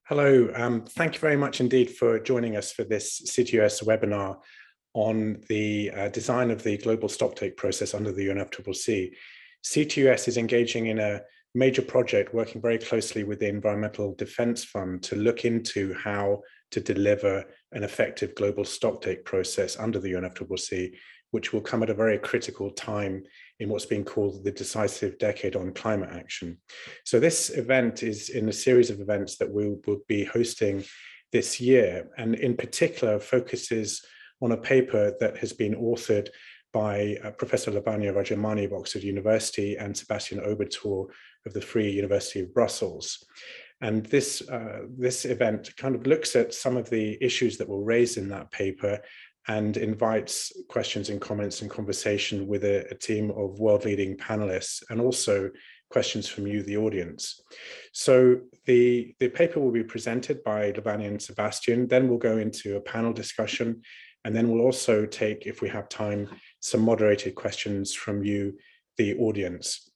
Hello, thank you very much indeed for joining us for this CTOS webinar on the design of the global stocktake process under the Unfccc. CTOS is engaging in a major project working very closely with the Environmental Defence Fund to look into how to deliver an effective global stocktake process under the Unfccc, which will come at a very critical time in what's being called the decisive decade on climate action. So this event is in a series of events that we will be hosting this year, and in particular focuses on a paper that has been authored by Professor Lavanya Rajamani of Oxford University and Sebastian Obertor of the Free University of Brussels. And this event kind of looks at some of the issues that were raised in that paper and invites questions and comments and conversation with a team of world-leading panelists, and also questions from you, the audience. So the paper will be presented by Lavanya and Sebastian, then we'll go into a panel discussion, and then we'll also take, if we have time, some moderated questions from you, the audience.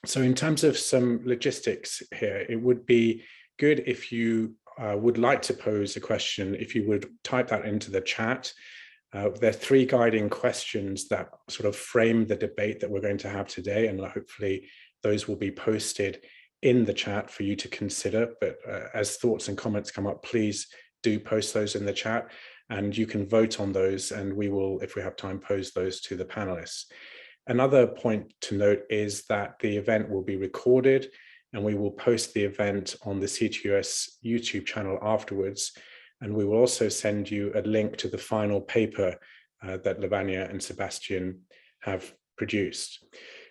So in terms of some logistics here, it would be good if you would like to pose a question, if you would type that into the chat. There are three guiding questions that sort of frame the debate that we're going to have today, and hopefully those will be posted in the chat for you to consider. But as thoughts and comments come up, please do post those in the chat, and you can vote on those, and we will, if we have time, pose those to the panelists. Another point to note is that the event will be recorded, and we will post the event on the CTOS YouTube channel afterwards. And we will also send you a link to the final paper that Lavanya and Sebastian have produced.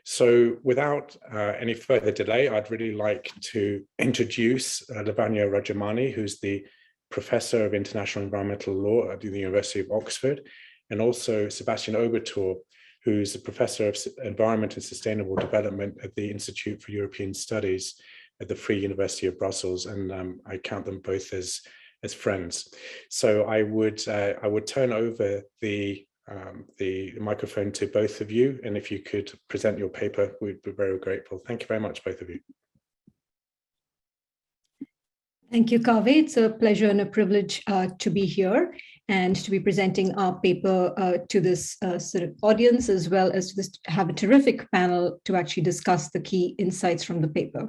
So without any further delay, I'd really like to introduce Lavanya Rajamani, who's the Professor of International Environmental Law at the University of Oxford, and also Sebastian Obertor, who's a Professor of Environment and Sustainable Development at the Institute for European Studies at the Free University of Brussels. And I count them both as friends. So I would turn over the microphone to both of you, and if you could present your paper, we'd be very grateful. Thank you very much, both of you. Thank you, Kaveh. It's a pleasure and a privilege to be here and to be presenting our paper to this sort of audience, as well as to have a terrific panel to actually discuss the key insights from the paper.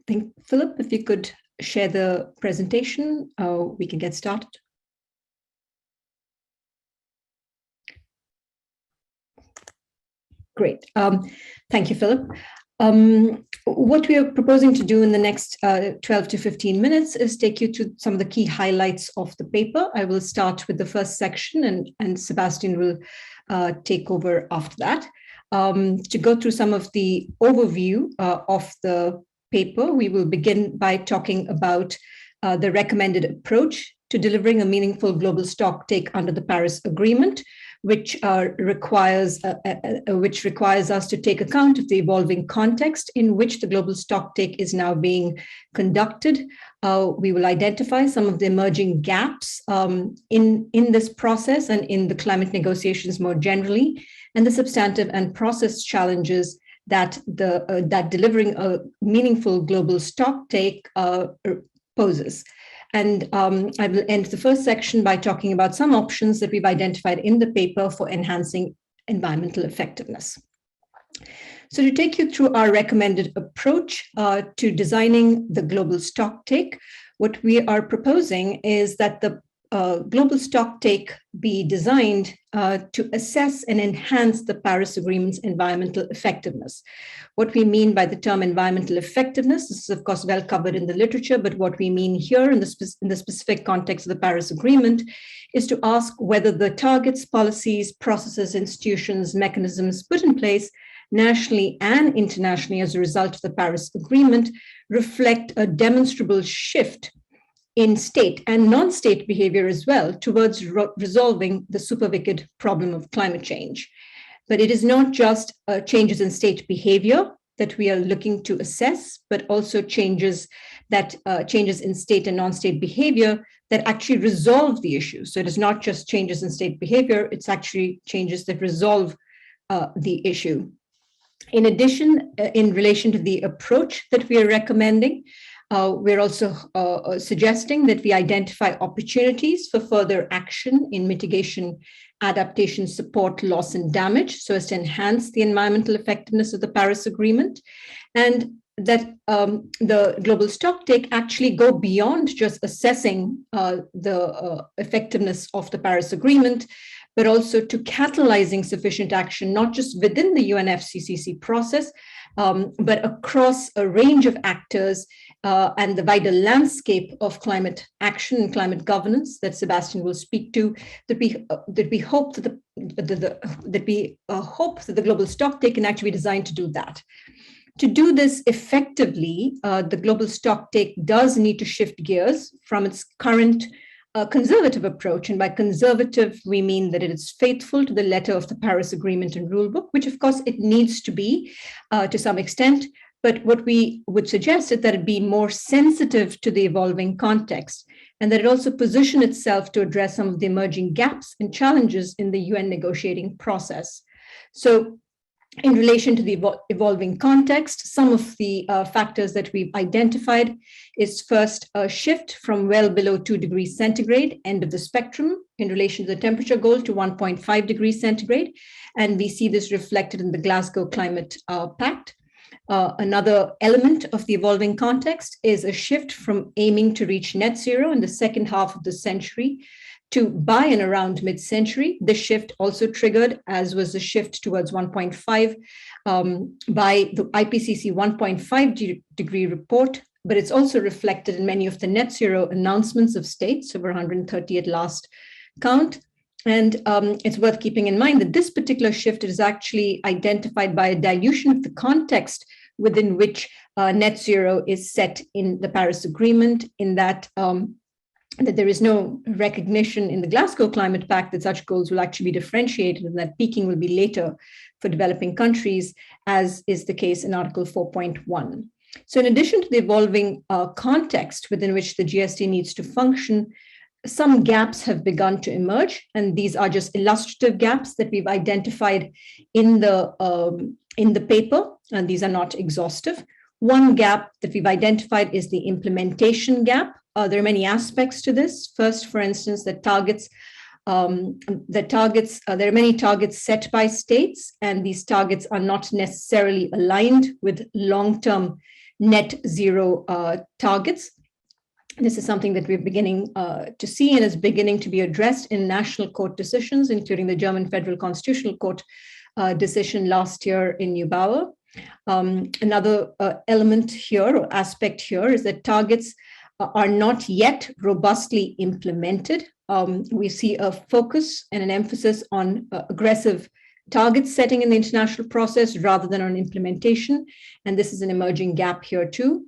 I think, Philip, if you could share the presentation, we can get started. Great. Thank you, Philip. What we are proposing to do in the next 12 to 15 minutes is take you to some of the key highlights of the paper. I will start with the first section, and Sebastian will take over after that. To go through some of the overview of the paper, we will begin by talking about the recommended approach to delivering a meaningful global stocktake under the Paris Agreement, which requires us to take account of the evolving context in which the global stocktake is now being conducted. We will identify some of the emerging gaps in this process and in the climate negotiations more generally, and the substantive and process challenges that delivering a meaningful global stocktake poses. And I will end the first section by talking about some options that we've identified in the paper for enhancing environmental effectiveness. So to take you through our recommended approach to designing the global stocktake, what we are proposing is that the global stocktake be designed to assess and enhance the Paris Agreement's environmental effectiveness. What we mean by the term environmental effectiveness, this is of course well covered in the literature, but what we mean here in the specific context of the Paris Agreement is to ask whether the targets, policies, processes, institutions, mechanisms put in place nationally and internationally as a result of the Paris Agreement reflect a demonstrable shift in state and non-state behavior as well towards resolving the super wicked problem of climate change. But it is not just changes in state behavior that we are looking to assess, but also changes in state and non-state behavior that actually resolve the issue. So it is not just changes in state behavior, it's actually changes that resolve the issue. In addition, in relation to the approach that we are recommending, we're also suggesting that we identify opportunities for further action in mitigation, adaptation, support, loss, and damage, so as to enhance the environmental effectiveness of the Paris Agreement, and that the Global Stocktake actually go beyond just assessing the effectiveness of the Paris Agreement, but also to catalyzing sufficient action, not just within the Unfccc process, but across a range of actors and the wider landscape of climate action and climate governance that Sebastian will speak to, that we hope that the Global Stocktake can actually be designed to do that. To do this effectively, the Global Stocktake does need to shift gears from its current conservative approach. And by conservative, we mean that it is faithful to the letter of the Paris Agreement and Rulebook, which of course it needs to be to some extent. But what we would suggest is that it be more sensitive to the evolving context, and that it also position itself to address some of the emerging gaps and challenges in the UN negotiating process. So in relation to the evolving context, some of the factors that we've identified is first a shift from well below 2 degrees centigrade, end of the spectrum, in relation to the temperature goal to 1.5 degrees centigrade. And we see this reflected in the Glasgow Climate Pact. Another element of the evolving context is a shift from aiming to reach net zero in the second half of the century to by and around mid-century. This shift also triggered, as was the shift towards 1.5 by the IPCC 1.5 degree report, but it's also reflected in many of the net zero announcements of states, over 130 at last count. And it's worth keeping in mind that this particular shift is actually identified by a dilution of the context within which net zero is set in the Paris Agreement, in that that there is no recognition in the Glasgow Climate Pact that such goals will actually be differentiated and that peaking will be later for developing countries, as is the case in Article 4.1. So in addition to the evolving context within which the GST needs to function, some gaps have begun to emerge, and these are just illustrative gaps that we've identified in the paper, and these are not exhaustive. One gap that we've identified is the implementation gap. There are many aspects to this. First, for instance, there are many targets set by states, and these targets are not necessarily aligned with long-term net zero targets. This is something that we're beginning to see and is beginning to be addressed in national court decisions, including the German Federal Constitutional Court decision last year in Neubauer. Another element here or aspect here is that targets are not yet robustly implemented. We see a focus and an emphasis on aggressive target setting in the international process rather than on implementation. And this is an emerging gap here too.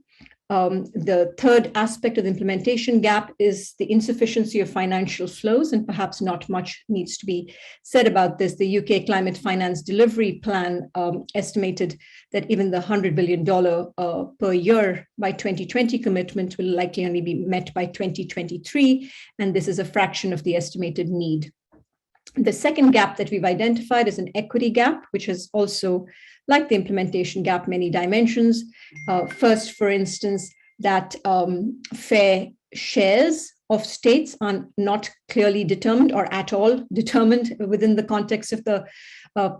The third aspect of the implementation gap is the insufficiency of financial flows, and perhaps not much needs to be said about this. The UK Climate Finance Delivery Plan estimated that even the $100 billion per year by 2020 commitment will likely only be met by 2023, and this is a fraction of the estimated need. The second gap that we've identified is an equity gap, which has also, like the implementation gap, many dimensions. First, for instance, that fair shares of states are not clearly determined or at all determined within the context of the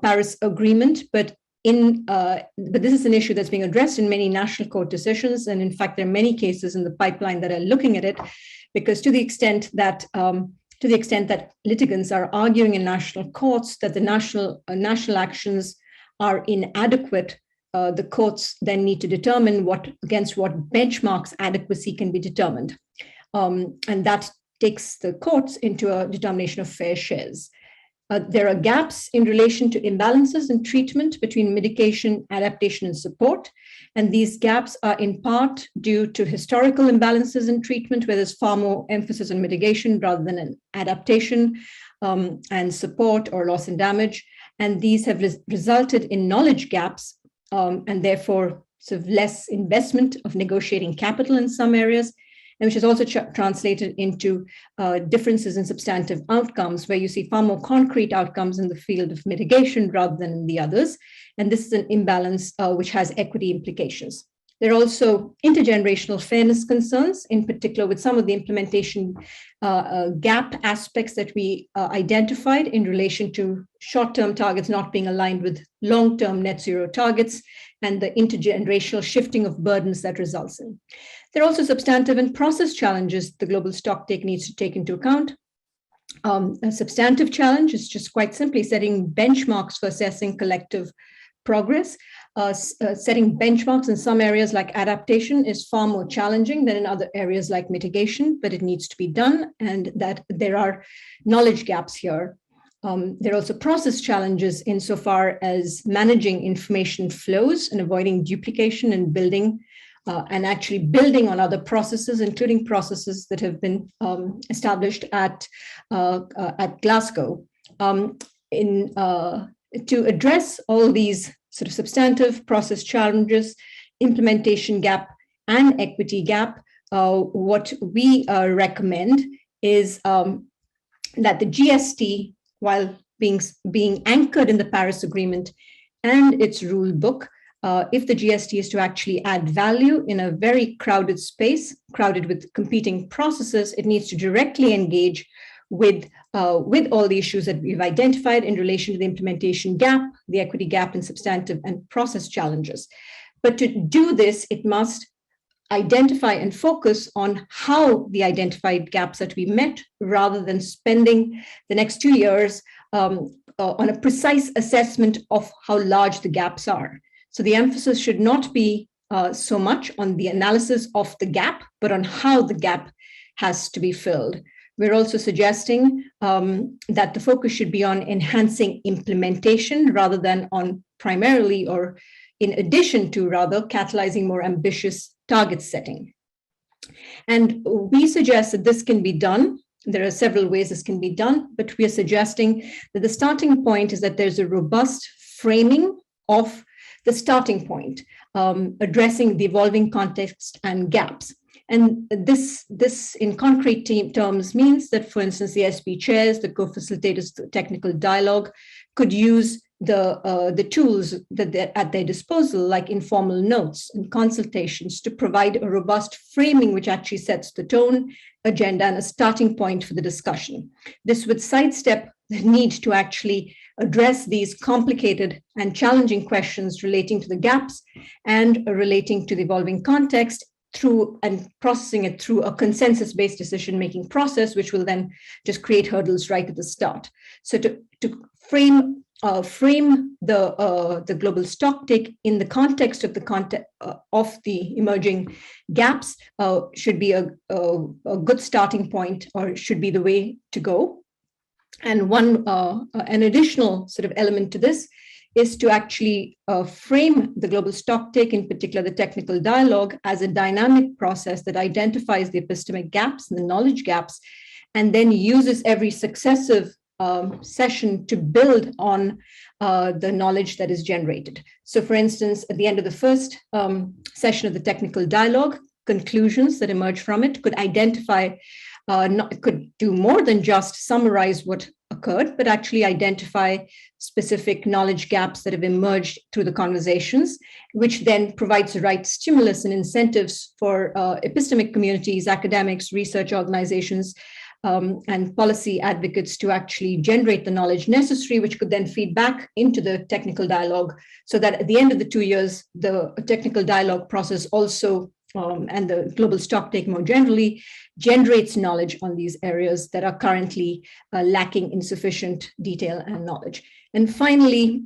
Paris Agreement, but this is an issue that's being addressed in many national court decisions. And in fact, there are many cases in the pipeline that are looking at it, because to the extent that litigants are arguing in national courts that the national actions are inadequate, the courts then need to determine against what benchmarks adequacy can be determined. And that takes the courts into a determination of fair shares. There are gaps in relation to imbalances in treatment between mitigation, adaptation, and support. And these gaps are in part due to historical imbalances in treatment, where there's far more emphasis on mitigation rather than an adaptation and support or loss and damage. And these have resulted in knowledge gaps and therefore sort of less investment of negotiating capital in some areas, and which is also translated into differences in substantive outcomes, where you see far more concrete outcomes in the field of mitigation rather than in the others. And this is an imbalance which has equity implications. There are also intergenerational fairness concerns, in particular with some of the implementation gap aspects that we identified in relation to short-term targets not being aligned with long-term net zero targets and the intergenerational shifting of burdens that results in. There are also substantive and process challenges the global stocktake needs to take into account. A substantive challenge is just quite simply setting benchmarks for assessing collective progress. Setting benchmarks in some areas like adaptation is far more challenging than in other areas like mitigation, but it needs to be done, and that there are knowledge gaps here. There are also process challenges insofar as managing information flows and avoiding duplication and building and actually building on other processes, including processes that have been established at Glasgow. To address all these sort of substantive process challenges, implementation gap, and equity gap, what we recommend is that the GST, while being anchored in the Paris Agreement and its rule book, if the GST is to actually add value in a very crowded space, crowded with competing processes, it needs to directly engage with all the issues that we've identified in relation to the implementation gap, the equity gap, and substantive and process challenges. But to do this, it must identify and focus on how the identified gaps are to be met, rather than spending the next 2 years on a precise assessment of how large the gaps are. So the emphasis should not be so much on the analysis of the gap, but on how the gap has to be filled. We're also suggesting that the focus should be on enhancing implementation rather than on primarily, or in addition to rather, catalyzing more ambitious target setting. And we suggest that this can be done. There are several ways this can be done, but we are suggesting that the starting point is that there's a robust framing of the starting point, addressing the evolving context and gaps. And this in concrete terms means that, for instance, the SP chairs, the co-facilitators, the technical dialogue could use the tools that they're at their disposal, like informal notes and consultations, to provide a robust framing which actually sets the tone, agenda, and a starting point for the discussion. This would sidestep the need to actually address these complicated and challenging questions relating to the gaps and relating to the evolving context, through and processing it through a consensus-based decision-making process, which will then just create hurdles right at the start. So to frame the global stocktake in the context of the emerging gaps should be a good starting point, or should be the way to go. And an additional sort of element to this is to actually frame the global stocktake, in particular the technical dialogue, as a dynamic process that identifies the epistemic gaps and the knowledge gaps, and then uses every successive session to build on the knowledge that is generated. So for instance, at the end of the first session of the technical dialogue, conclusions that emerge from it could identify, could do more than just summarize what occurred, but actually identify specific knowledge gaps that have emerged through the conversations, which then provides the right stimulus and incentives for epistemic communities, academics, research organizations, and policy advocates to actually generate the knowledge necessary, which could then feed back into the technical dialogue, so that at the end of the 2 years, the technical dialogue process also, and the global stocktake more generally, generates knowledge on these areas that are currently lacking in sufficient detail and knowledge. And finally,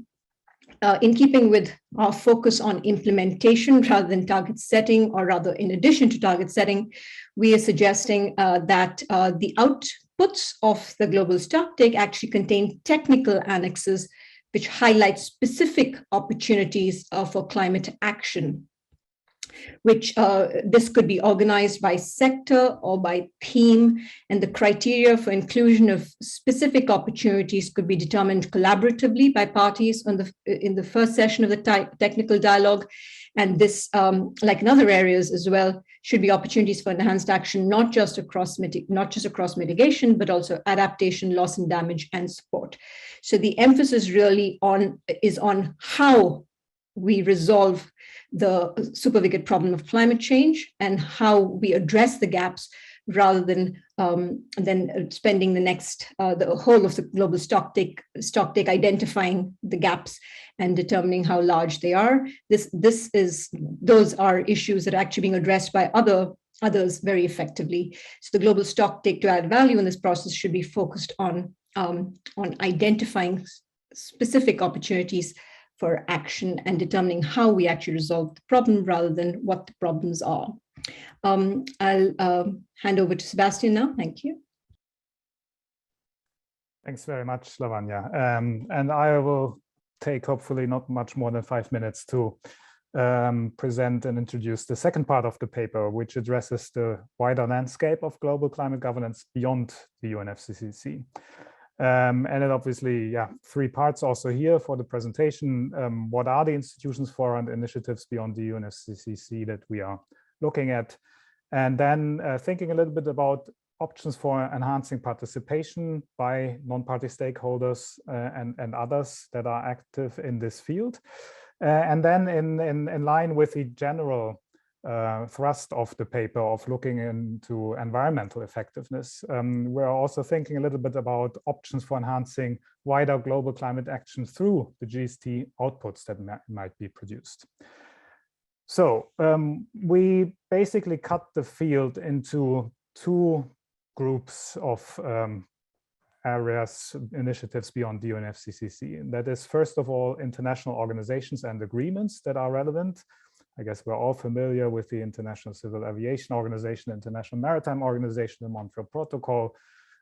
in keeping with our focus on implementation rather than target setting, or rather in addition to target setting, we are suggesting that the outputs of the global stocktake actually contain technical annexes which highlight specific opportunities for climate action. which this could be organized by sector or by theme, and the criteria for inclusion of specific opportunities could be determined collaboratively by parties in the first session of the technical dialogue. And this, like in other areas as well, should be opportunities for enhanced action, not just across mitigation, but also adaptation, loss and damage, and support. So the emphasis really is on how we resolve the super wicked problem of climate change and how we address the gaps, rather than spending the whole of the global stocktake identifying the gaps and determining how large they are. Those are issues that are actually being addressed by others very effectively. So the global stocktake, to add value in this process, should be focused on identifying specific opportunities for action and determining how we actually resolve the problem rather than what the problems are. I'll hand over to Sebastian now. Thank you. Thanks very much, Lavanya. And I will take hopefully not much more than 5 minutes to present and introduce the second part of the paper, which addresses the wider landscape of global climate governance beyond the UNFCCC. And it obviously, 3 parts also here for the presentation. What are the institutions for and initiatives beyond the UNFCCC that we are looking at? And then thinking a little bit about options for enhancing participation by non-party stakeholders and others that are active in this field. And then in line with the general thrust of the paper of looking into environmental effectiveness, we're also thinking a little bit about options for enhancing wider global climate action through the GST outputs that might be produced. So we basically cut the field into 2 groups of areas, initiatives beyond the UNFCCC. And that is, first of all, international organizations and agreements that are relevant. I guess we're all familiar with the International Civil Aviation Organization, International Maritime Organization, the Montreal Protocol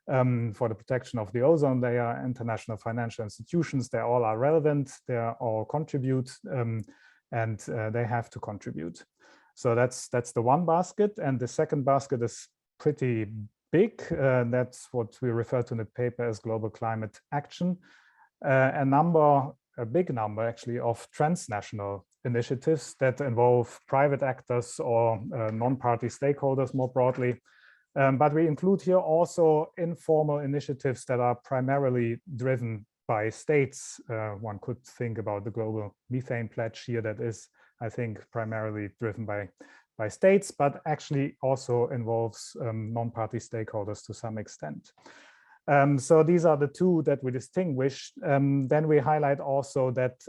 for the protection of the ozone layer, international financial institutions. They all are relevant, they all contribute, and they have to contribute. So that's the one basket. And the second basket is pretty big. That's what we refer to in the paper as global climate action. A big number actually of transnational initiatives that involve private actors or non-party stakeholders more broadly. But we include here also informal initiatives that are primarily driven by states. One could think about the Global Methane Pledge here that is, I think, primarily driven by states, but actually also involves non-party stakeholders to some extent. So these are the 2 that we distinguish. Then we highlight also that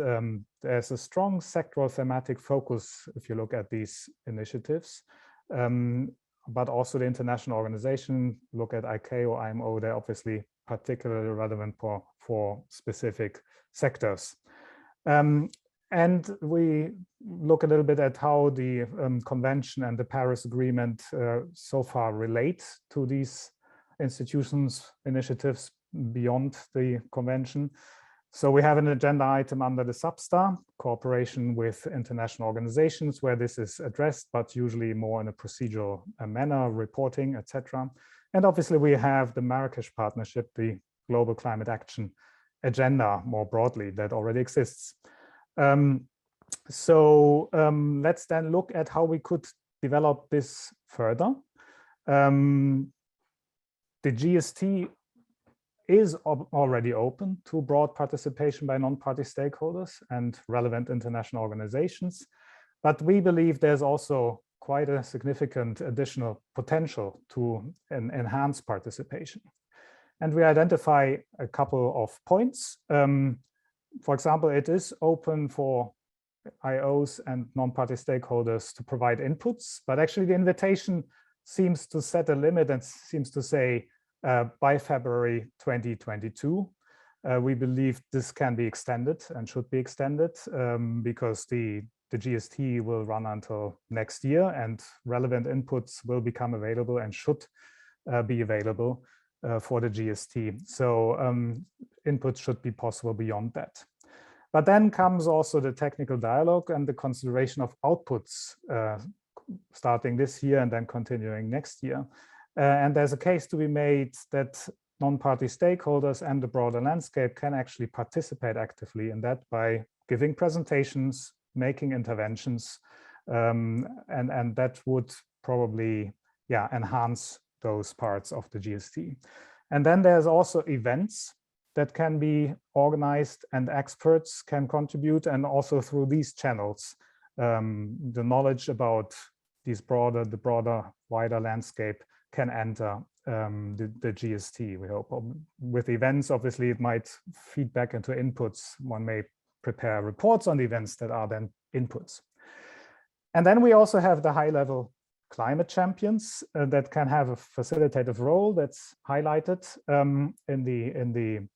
there's a strong sectoral thematic focus if you look at these initiatives, but also the international organization, look at ICAO, IMO, they're obviously particularly relevant for specific sectors. And we look a little bit at how the convention and the Paris Agreement so far relate to these institutions, initiatives beyond the convention. So we have an agenda item under the substar, cooperation with international organizations, where this is addressed, but usually more in a procedural manner, reporting, etc. And obviously we have the Marrakesh Partnership, the Global Climate Action Agenda more broadly that already exists. Let's then look at how we could develop this further. The GST is already open to broad participation by non-party stakeholders and relevant international organizations, but we believe there's also quite a significant additional potential to enhance participation. And we identify a couple of points. For example, it is open for IOs and non-party stakeholders to provide inputs, but actually the invitation seems to set a limit and seems to say by February 2022. We believe this can be extended and should be extended because the GST will run until next year and relevant inputs will become available and should be available for the GST. So inputs should be possible beyond that. But then comes also the technical dialogue and the consideration of outputs starting this year and then continuing next year. And there's a case to be made that non-party stakeholders and the broader landscape can actually participate actively in that by giving presentations, making interventions, and that would probably enhance those parts of the GST. And then there's also events that can be organized and experts can contribute, and also through these channels, the knowledge about the broader, wider landscape can enter the GST, we hope. With events, obviously, it might feed back into inputs. One may prepare reports on the events that are then inputs. And then we also have the high-level climate champions that can have a facilitative role that's highlighted in the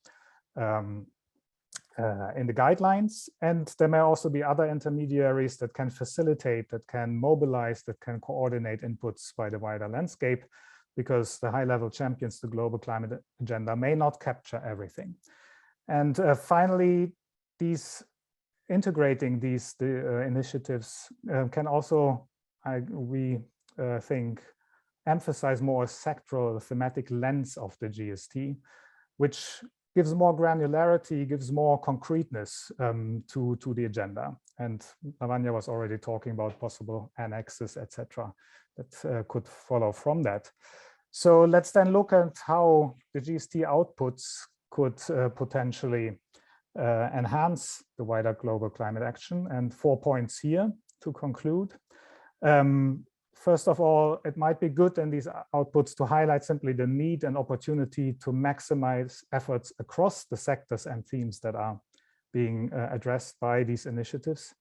guidelines. And there may also be other intermediaries that can facilitate, that can mobilize, that can coordinate inputs by the wider landscape, because the high-level champions, the global climate agenda, may not capture everything. And finally, integrating these initiatives can also, we think, emphasize more a sectoral thematic lens of the GST, which gives more granularity, gives more concreteness to the agenda. And Lavanya was already talking about possible annexes, etc., that could follow from that. So let's then look at how the GST outputs could potentially enhance the wider global climate action. And 4 points here to conclude. First of all, it might be good in these outputs to highlight simply the need and opportunity to maximize efforts across the sectors and themes that are being addressed by these initiatives,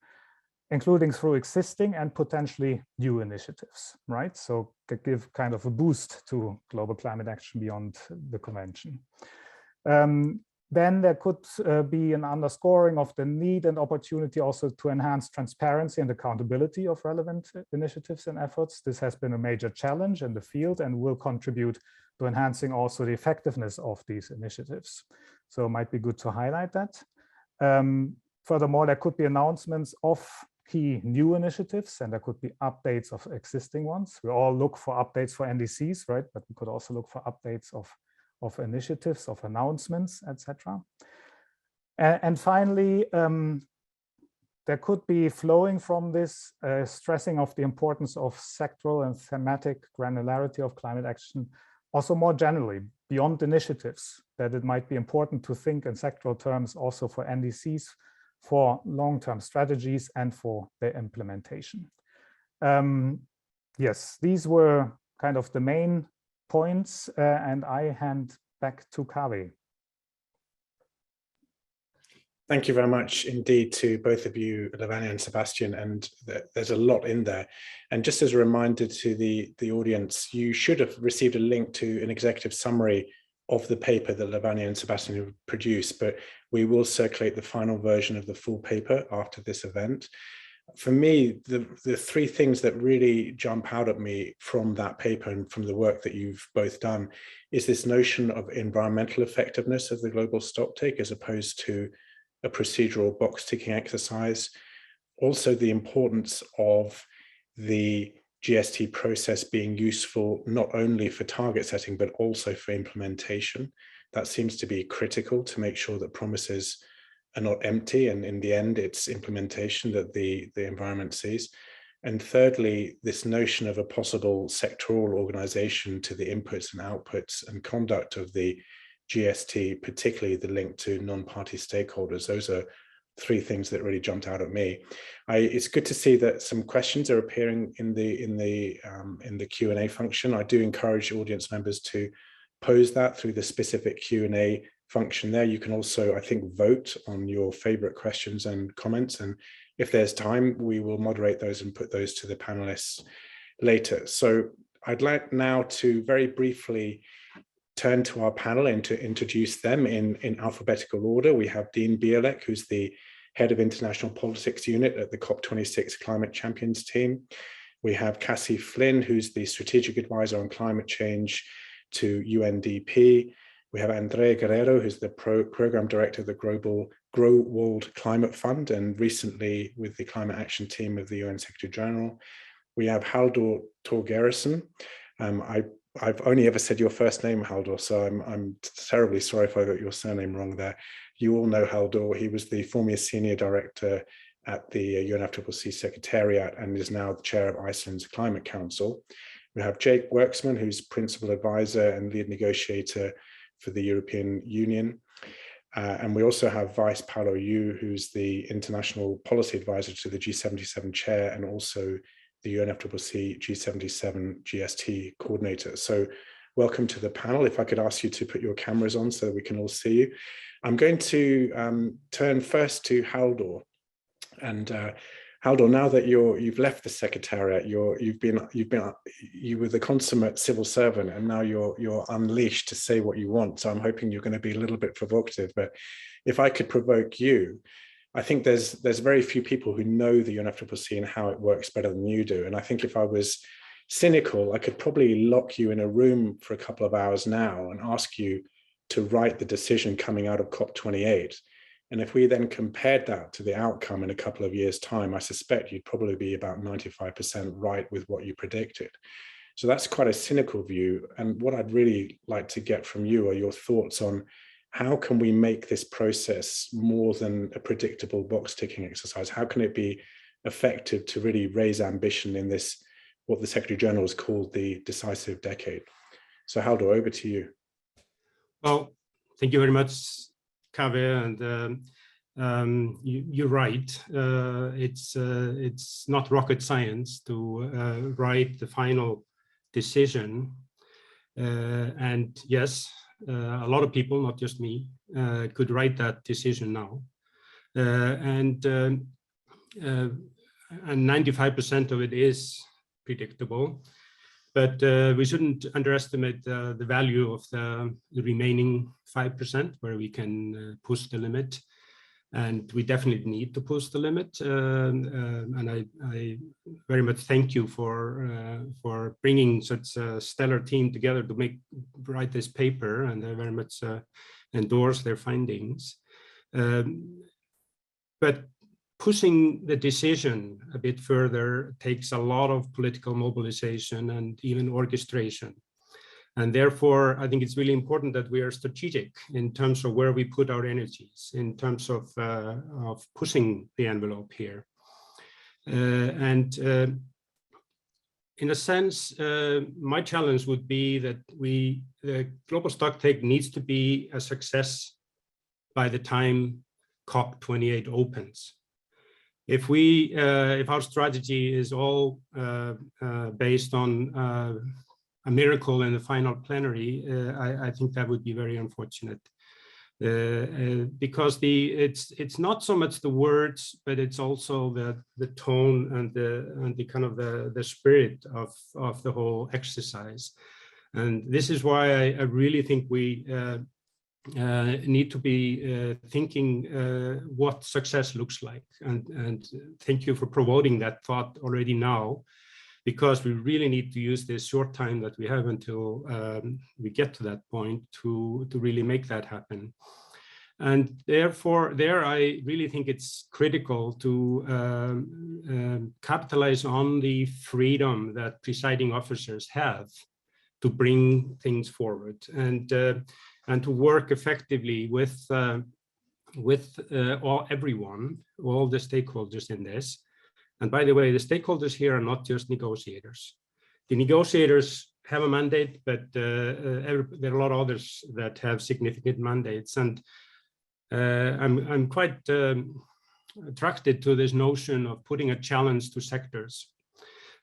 including through existing and potentially new initiatives, right? So give kind of a boost to global climate action beyond the convention. Then there could be an underscoring of the need and opportunity also to enhance transparency and accountability of relevant initiatives and efforts. This has been a major challenge in the field and will contribute to enhancing also the effectiveness of these initiatives. So it might be good to highlight that. Furthermore, there could be announcements of key new initiatives, and there could be updates of existing ones. We all look for updates for NDCs, right? But we could also look for updates of initiatives, of announcements, etc. And finally, there could be flowing from this stressing of the importance of sectoral and thematic granularity of climate action, also more generally, beyond initiatives, that it might be important to think in sectoral terms also for NDCs, for long-term strategies and for their implementation. Yes, these were kind of the main points, and I hand back to Kari. Thank you very much indeed to both of you, Lavanya and Sebastian, and there's a lot in there. And just as a reminder to the audience, you should have received a link to an executive summary of the paper that Lavanya and Sebastian have produced, but we will circulate the final version of the full paper after this event. For me, the three things that really jump out at me from that paper and from the work that you've both done is this notion of environmental effectiveness of the global stocktake as opposed to a procedural box ticking exercise. Also, the importance of the GST process being useful not only for target setting, but also for implementation. That seems to be critical to make sure that promises are not empty, and in the end, it's implementation that the environment sees. And thirdly, this notion of a possible sectoral organization to the inputs and outputs and conduct of the GST, particularly the link to non-party stakeholders. Those are three things that really jumped out at me. It's good to see that some questions are appearing in the Q&A function. I do encourage audience members to pose that through the specific Q&A function there. You can also, I think, vote on your favorite questions and comments. And if there's time, we will moderate those and put those to the panelists later. So I'd like now to very briefly turn to our panel and to introduce them in alphabetical order. We have Dean Bielek, who's the head of international politics unit at the COP26 Climate Champions team. We have Cassie Flynn, who's the strategic advisor on climate change to UNDP. We have Andrea Guerrero, who's the program director of the Grow World Climate Fund, and recently with the Climate Action Team of the UN Secretary General. We have Haldor Torgersen. I've only ever said your first name, Haldor, so I'm terribly sorry if I got your surname wrong there. You all know Haldor. He was the former senior director at the UNFCCC Secretariat and is now the chair of Iceland's Climate Council. We have Jake Worksman, who's principal advisor and lead negotiator for the European Union. And we also have Vice Paolo Yu, who's the international policy advisor to the G77 chair and also the UNFCCC G77 GST coordinator. So welcome to the panel. If I could ask you to put your cameras on so that we can all see you. I'm going to turn first to Haldor. And Haldor, now that you've left the Secretariat, you were the consummate civil servant, and now you're unleashed to say what you want. So I'm hoping you're going to be a little bit provocative. But if I could provoke you, I think there's very few people who know the UNFCCC and how it works better than you do. And I think if I was cynical, I could probably lock you in a room for a couple of hours now and ask you to write the decision coming out of COP28. And if we then compared that to the outcome in a couple of years' time, I suspect you'd probably be about 95% right with what you predicted. So that's quite a cynical view. And what I'd really like to get from you are your thoughts on how can we make this process more than a predictable box ticking exercise? How can it be effective to really raise ambition in this, what the Secretary General has called the decisive decade? So Haldor, over to you. Well, thank you very much, Kaveh, and you're right. It's not rocket science to write the final decision. And yes, a lot of people, not just me, could write that decision now. And 95% of it is predictable. But we shouldn't underestimate the value of the remaining 5% where we can push the limit. And we definitely need to push the limit. And I very much thank you for bringing such a stellar team together to write this paper, and I very much endorse their findings. But pushing the decision a bit further takes a lot of political mobilization and even orchestration. And therefore, I think it's really important that we are strategic in terms of where we put our energies, in terms of pushing the envelope here. In a sense, my challenge would be that the Global Stocktake needs to be a success by the time COP28 opens. If our strategy is all based on a miracle in the final plenary, I think that would be very unfortunate, because it's not so much the words, but it's also the tone and the kind of the spirit of the whole exercise. And this is why I really think we need to be thinking what success looks like. And thank you for promoting that thought already now, because we really need to use this short time that we have until we get to that point to really make that happen. And therefore, I really think it's critical to capitalize on the freedom that presiding officers have to bring things forward and to work effectively with everyone, all the stakeholders in this. And by the way, the stakeholders here are not just negotiators. The negotiators have a mandate, but there are a lot of others that have significant mandates. And I'm quite attracted to this notion of putting a challenge to sectors.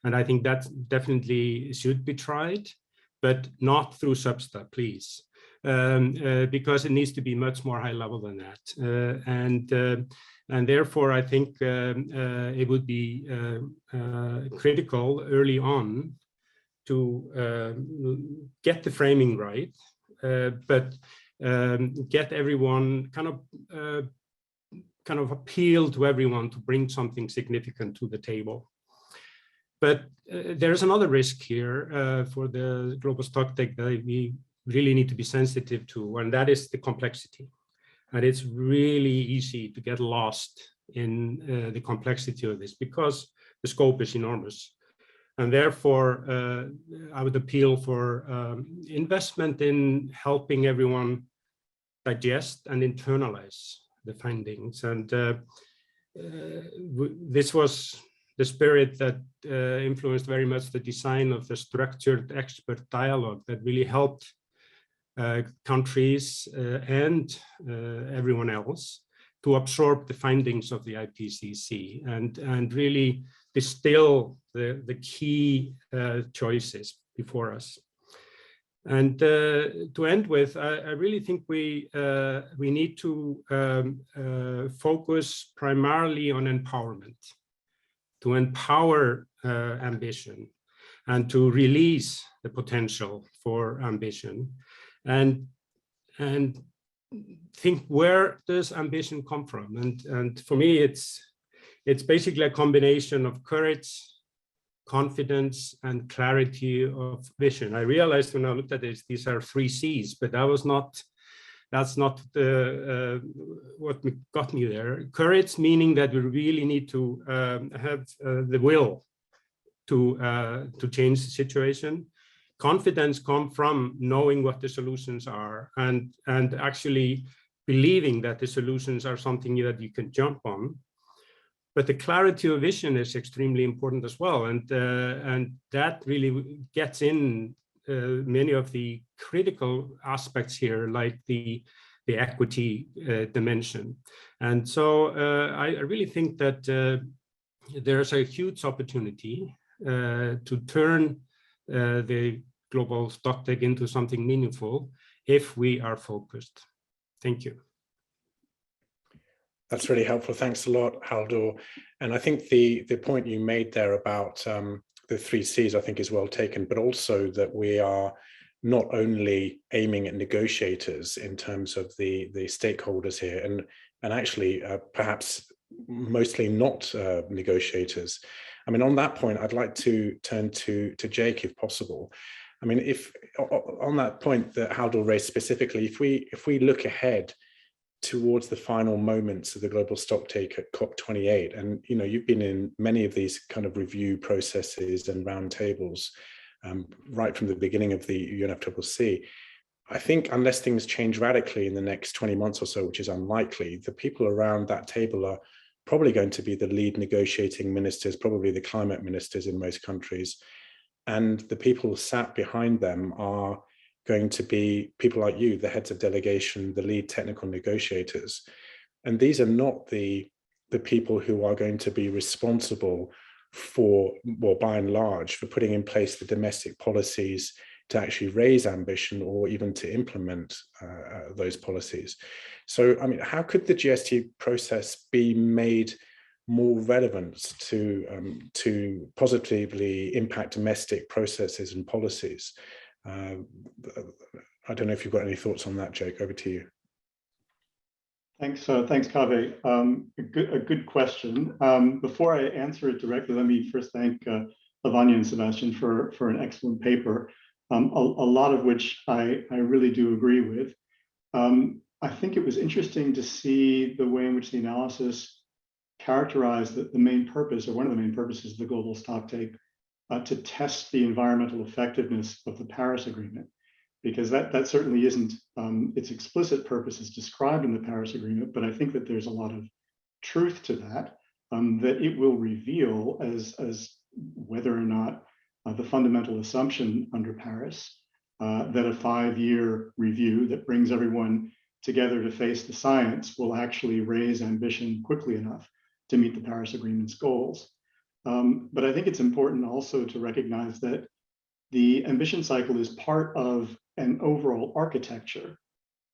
And I think that definitely should be tried, but not through Substa, please, because it needs to be much more high level than that. And therefore, I think it would be critical early on to get the framing right, but get everyone kind of appeal to everyone to bring something significant to the table. But there's another risk here for the Global Stocktake that we really need to be sensitive to, and that is the complexity. And it's really easy to get lost in the complexity of this because the scope is enormous. And therefore, I would appeal for investment in helping everyone digest and internalize the findings. And this was the spirit that influenced very much the design of the structured expert dialogue that really helped countries and everyone else to absorb the findings of the IPCC and really distill the key choices before us. And to end with, I really think we need to focus primarily on empowerment, to empower ambition and to release the potential for ambition, and think, where does ambition come from? And for me, it's basically a combination of courage, confidence, and clarity of vision. I realized when I looked at this, these are 3 C's, but that's not what got me there. Courage, meaning that we really need to have the will to change the situation. Confidence comes from knowing what the solutions are and actually believing that the solutions are something that you can jump on. But the clarity of vision is extremely important as well, and that really gets in many of the critical aspects here, like the equity dimension. And so I really think that there's a huge opportunity to turn the global stocktake into something meaningful if we are focused. Thank you. That's really helpful. Thanks a lot, Halldór. And I think the point you made there about the 3 C's, I think, is well taken, but also that we are not only aiming at negotiators in terms of the stakeholders here, and actually perhaps mostly not negotiators. I mean, on that point, I'd like to turn to Jake, if possible. I mean, if on that point that Halldór raised specifically, if we look ahead towards the final moments of the global stocktake at COP28, and you've been in many of these kind of review processes and roundtables right from the beginning of the UNFCCC. I think unless things change radically in the next 20 months or so, which is unlikely, the people around that table are probably going to be the lead negotiating ministers, probably the climate ministers in most countries. And the people sat behind them are going to be people like you, the heads of delegation, the lead technical negotiators. And these are not the people who are going to be responsible for, well, by and large, for putting in place the domestic policies to actually raise ambition or even to implement those policies. So, I mean, how could the GST process be made more relevant to positively impact domestic processes and policies? I don't know if you've got any thoughts on that, Jake. Over to you. Thanks, Kaveh. A good question. Before I answer it directly, let me first thank Lavanya and Sebastian for an excellent paper, a lot of which I really do agree with. I think it was interesting to see the way in which the analysis characterized the main purpose, or one of the main purposes of the global stocktake, to test the environmental effectiveness of the Paris Agreement, because that certainly isn't its explicit purpose is described in the Paris Agreement, but I think that there's a lot of truth to that, that it will reveal as whether or not the fundamental assumption under Paris, that a 5-year review that brings everyone together to face the science will actually raise ambition quickly enough to meet the Paris Agreement's goals. But I think it's important also to recognize that the ambition cycle is part of an overall architecture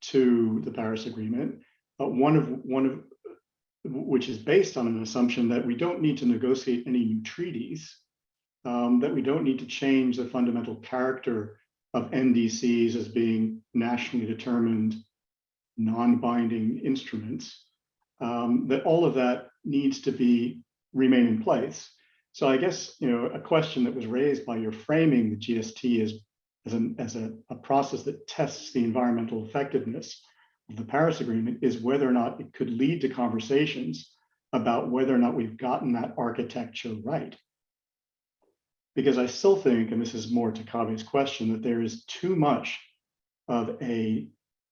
to the Paris Agreement, one of which is based on an assumption that we don't need to negotiate any new treaties, that we don't need to change the fundamental character of NDCs as being nationally determined, non-binding instruments, that all of that needs to remain in place. So I guess, a question that was raised by your framing the GST as a process that tests the environmental effectiveness of the Paris Agreement is whether or not it could lead to conversations about whether or not we've gotten that architecture right. Because I still think, and this is more to Kaveh's question, that there is too much of a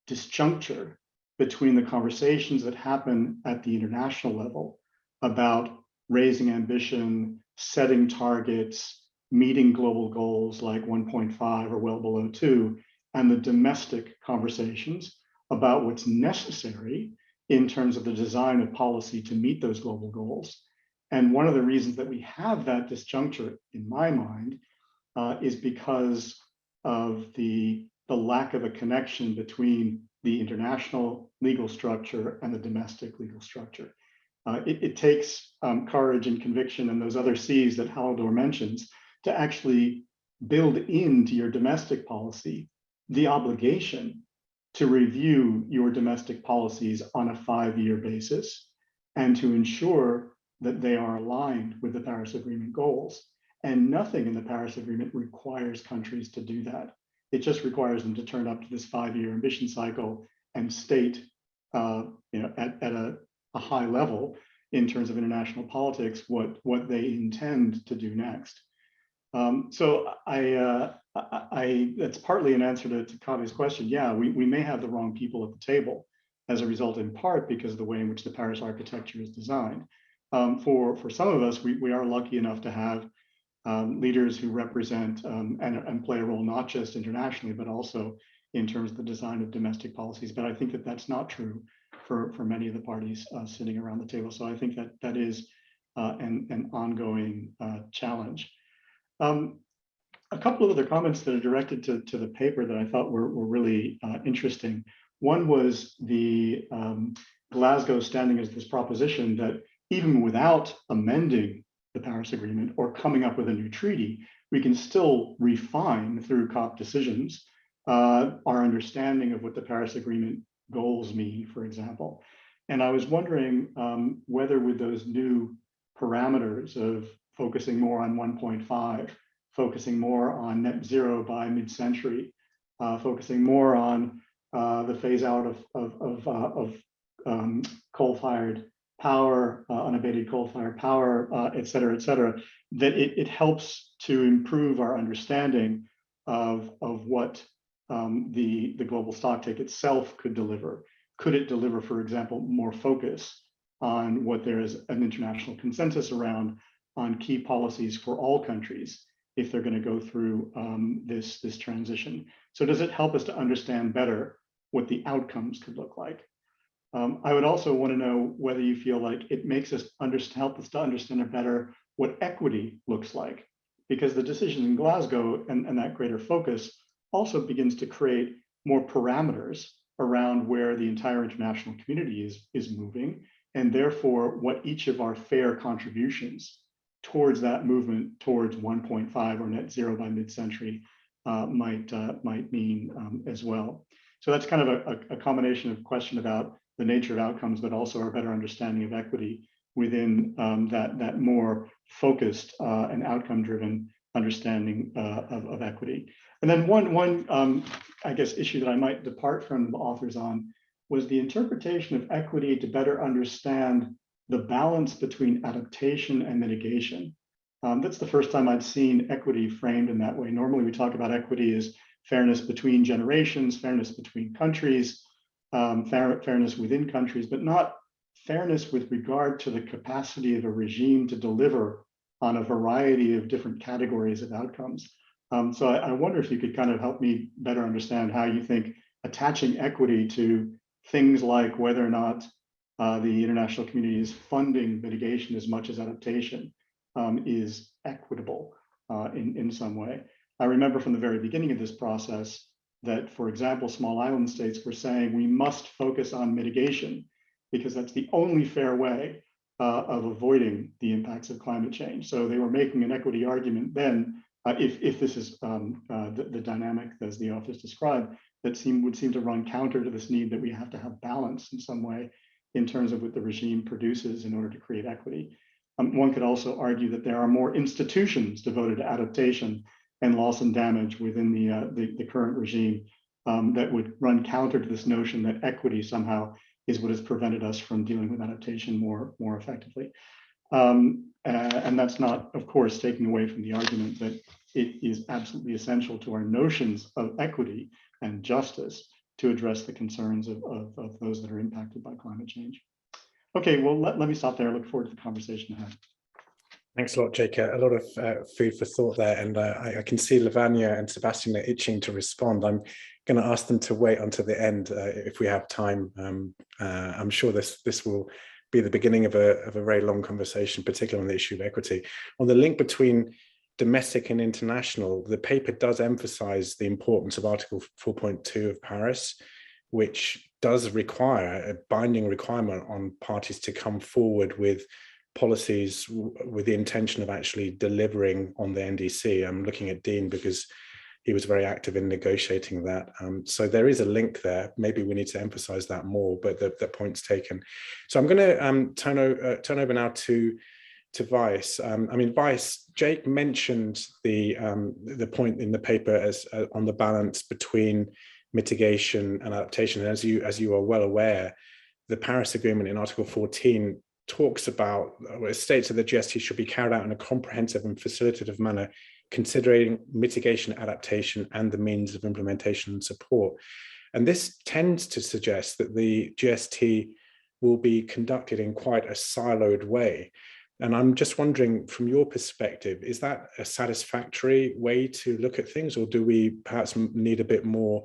disjuncture between the conversations that happen at the international level about raising ambition, setting targets, meeting global goals like 1.5 or well below 2, and the domestic conversations about what's necessary in terms of the design of policy to meet those global goals. And one of the reasons that we have that disjuncture, in my mind, is because of the lack of a connection between the international legal structure and the domestic legal structure. It takes courage and conviction and those other C's that Haldor mentions to actually build into your domestic policy the obligation to review your domestic policies on a 5-year basis and to ensure that they are aligned with the Paris Agreement goals. And nothing in the Paris Agreement requires countries to do that. It just requires them to turn up to this 5-year ambition cycle and state, at a high level in terms of international politics what they intend to do next. So that's partly an answer to Kaveh's question. Yeah, we may have the wrong people at the table as a result, in part because of the way in which the Paris architecture is designed. For some of us, we are lucky enough to have leaders who represent and play a role not just internationally, but also in terms of the design of domestic policies. But I think that that's not true for many of the parties sitting around the table. So I think that is an ongoing challenge. A couple of other comments that are directed to the paper that I thought were really interesting. One was the Glasgow standing as this proposition that even without amending the Paris Agreement or coming up with a new treaty, we can still refine through COP decisions our understanding of what the Paris Agreement goals mean, for example. And I was wondering whether with those new parameters of focusing more on 1.5, focusing more on net zero by mid-century, focusing more on the phase out of coal-fired power, unabated coal-fired power, et cetera, that it helps to improve our understanding of what the global stocktake itself could deliver. Could it deliver, for example, more focus on what there is an international consensus around on key policies for all countries if they're going to go through this transition? So does it help us to understand better what the outcomes could look like? I would also want to know whether you feel like it makes us help us to understand better what equity looks like, because the decision in Glasgow and that greater focus also begins to create more parameters around where the entire international community is moving, and therefore what each of our fair contributions towards that movement towards 1.5 or net zero by mid-century might mean as well. So that's kind of a combination of question about the nature of outcomes, but also our better understanding of equity within that more focused and outcome-driven understanding of equity. And then one I guess, issue that I might depart from the authors on was the interpretation of equity to better understand the balance between adaptation and mitigation. That's the first time I'd seen equity framed in that way. Normally we talk about equity as fairness between generations, fairness between countries, fairness within countries, but not fairness with regard to the capacity of a regime to deliver on a variety of different categories of outcomes. So I wonder if you could kind of help me better understand how you think attaching equity to things like whether or not the international community is funding mitigation as much as adaptation is equitable in some way. I remember from the very beginning of this process that, for example, small island states were saying we must focus on mitigation because that's the only fair way of avoiding the impacts of climate change. So they were making an equity argument then, if this is the dynamic as the authors described, that would seem to run counter to this need that we have to have balance in some way in terms of what the regime produces in order to create equity. One could also argue that there are more institutions devoted to adaptation and loss and damage within the current regime that would run counter to this notion that equity somehow is what has prevented us from dealing with adaptation more effectively. And that's not, of course, taking away from the argument that it is absolutely essential to our notions of equity and justice to address the concerns of those that are impacted by climate change. Okay, well, let me stop there. I look forward to the conversation ahead. Thanks a lot, Jake. A lot of food for thought there. And I can see Lavanya and Sebastian are itching to respond. I'm going to ask them to wait until the end if we have time. I'm sure this will be the beginning of a very long conversation, particularly on the issue of equity. On the link between domestic and international, the paper does emphasize the importance of Article 4.2 of Paris, which does require a binding requirement on parties to come forward with policies with the intention of actually delivering on the NDC. I'm looking at Dean because he was very active in negotiating that. So there is a link there. Maybe we need to emphasize that more, but the point's taken. So I'm going to turn over now to Vice. I mean, Vice, Jake mentioned the point in the paper as on the balance between mitigation and adaptation. And as you are well aware, the Paris Agreement in Article 14 talks about, or it states that the GST should be carried out in a comprehensive and facilitative manner, considering mitigation, adaptation, and the means of implementation and support. And this tends to suggest that the GST will be conducted in quite a siloed way. And I'm just wondering, from your perspective, is that a satisfactory way to look at things, or do we perhaps need a bit more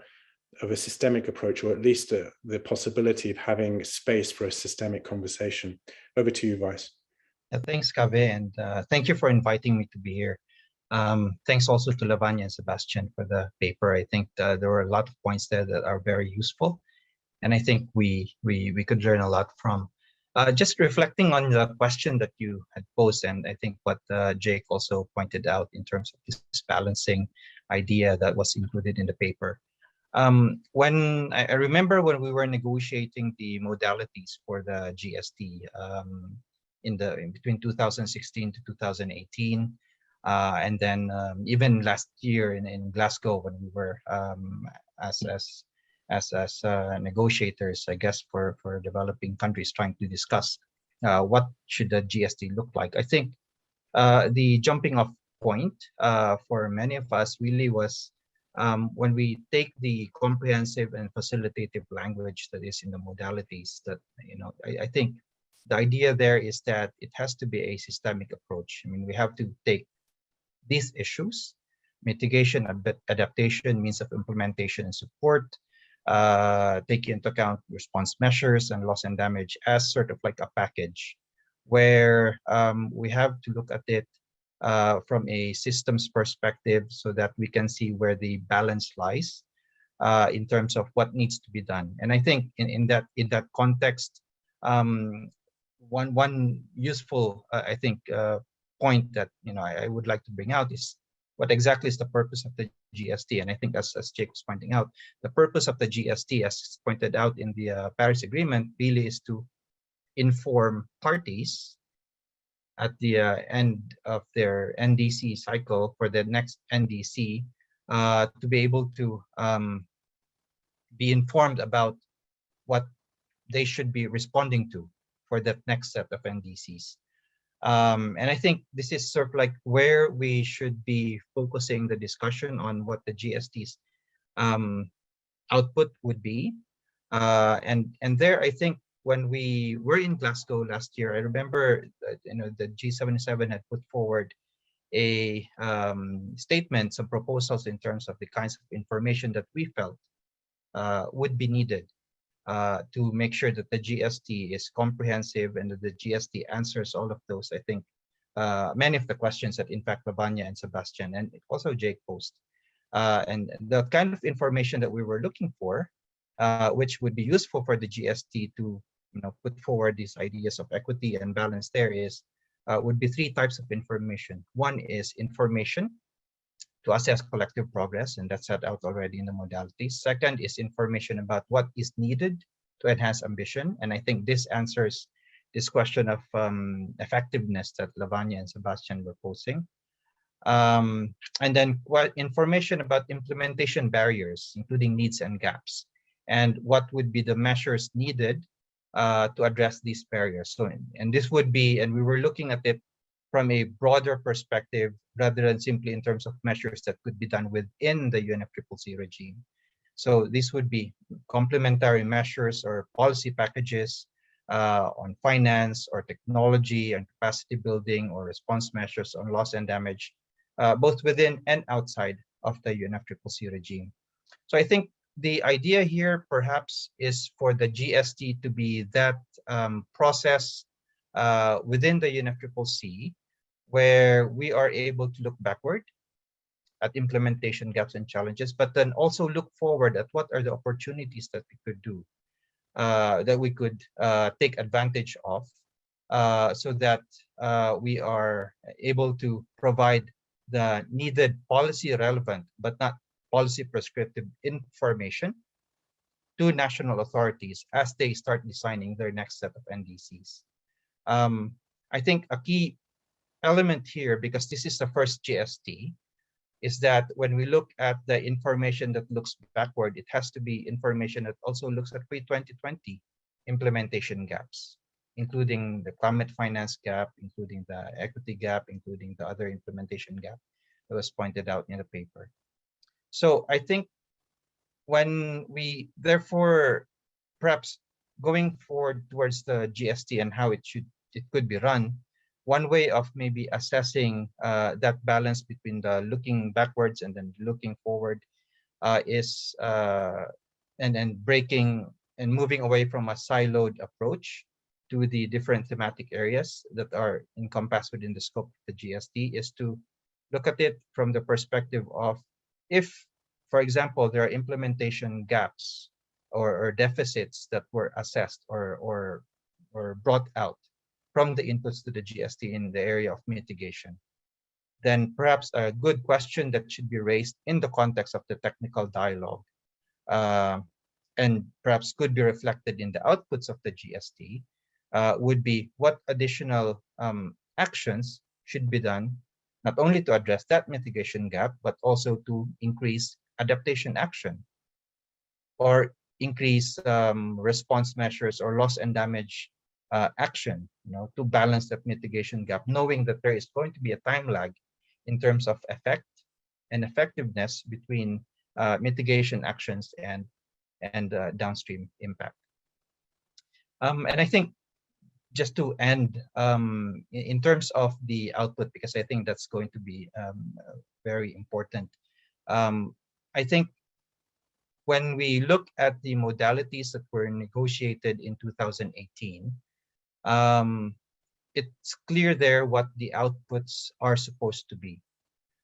of a systemic approach, or at least the possibility of having space for a systemic conversation? Over to you, Vice. Thanks, Kaveh, and thank you for inviting me to be here. Thanks also to Lavanya and Sebastian for the paper. I think there were a lot of points there that are very useful, and I think we could learn a lot from. Just reflecting on the question that you had posed, and I think what Jake also pointed out in terms of this balancing idea that was included in the paper. When I remember when we were negotiating the modalities for the GST in between 2016 to 2018, and then even last year in Glasgow when we were as negotiators, I guess, for developing countries trying to discuss what should the GST look like. I think the jumping off point for many of us really was when we take the comprehensive and facilitative language that is in the modalities, that I think the idea there is that it has to be a systemic approach. I mean, we have to take these issues, mitigation, adaptation, means of implementation and support, take into account response measures and loss and damage as sort of like a package where we have to look at it from a systems perspective so that we can see where the balance lies in terms of what needs to be done. And I think in that context, one useful I think point that I would like to bring out is what exactly is the purpose of the GST. And I think as Jake was pointing out, the purpose of the GST, as pointed out in the Paris Agreement, really is to inform parties at the end of their NDC cycle for the next NDC to be able to be informed about what they should be responding to for that next set of NDCs. And I think this is sort of like where we should be focusing the discussion on what the GST's output would be. And there, I think when we were in Glasgow last year, I remember the G77 had put forward a statement, some proposals in terms of the kinds of information that we felt would be needed to make sure that the GST is comprehensive and that the GST answers all of those, I think, many of the questions that in fact Lavanya and Sebastian and also Jake posed. And the kind of information that we were looking for, which would be useful for the GST to put forward these ideas of equity and balance there is, would be three types of information. One is information to assess collective progress, and that's set out already in the modalities. Second is information about what is needed to enhance ambition, and I think this answers this question of effectiveness that Lavanya and Sebastian were posing. And then what information about implementation barriers, including needs and gaps, and what would be the measures needed to address these barriers. So, and this would be, and we were looking at it from a broader perspective rather than simply in terms of measures that could be done within the UNFCCC regime. So these would be complementary measures or policy packages on finance or technology and capacity building or response measures on loss and damage, both within and outside of the UNFCCC regime. So I think the idea here perhaps is for the GST to be that process within the UNFCCC where we are able to look backward at implementation gaps and challenges, but then also look forward at what are the opportunities that we could do, that we could take advantage of, so that we are able to provide the needed policy relevant, but not policy prescriptive information to national authorities as they start designing their next set of NDCs. I think a key element here, because this is the first GST, is that when we look at the information that looks backward, it has to be information that also looks at pre-2020 implementation gaps, including the climate finance gap, including the equity gap, including the other implementation gap that was pointed out in the paper. So I think when we, therefore, perhaps going forward towards the GST and how it could be run, one way of maybe assessing that balance between the looking backwards and then looking forward is and then breaking and moving away from a siloed approach to the different thematic areas that are encompassed within the scope of the GST is to look at it from the perspective of if, for example, there are implementation gaps or deficits that were assessed or brought out from the inputs to the GST in the area of mitigation, then perhaps a good question that should be raised in the context of the technical dialogue and perhaps could be reflected in the outputs of the GST would be what additional actions should be done, not only to address that mitigation gap, but also to increase adaptation action or increase response measures or loss and damage action, to balance that mitigation gap, knowing that there is going to be a time lag in terms of effect and effectiveness between mitigation actions and downstream impact. And I think just to end in terms of the output, because I think that's going to be very important. I think when we look at the modalities that were negotiated in 2018, it's clear there what the outputs are supposed to be.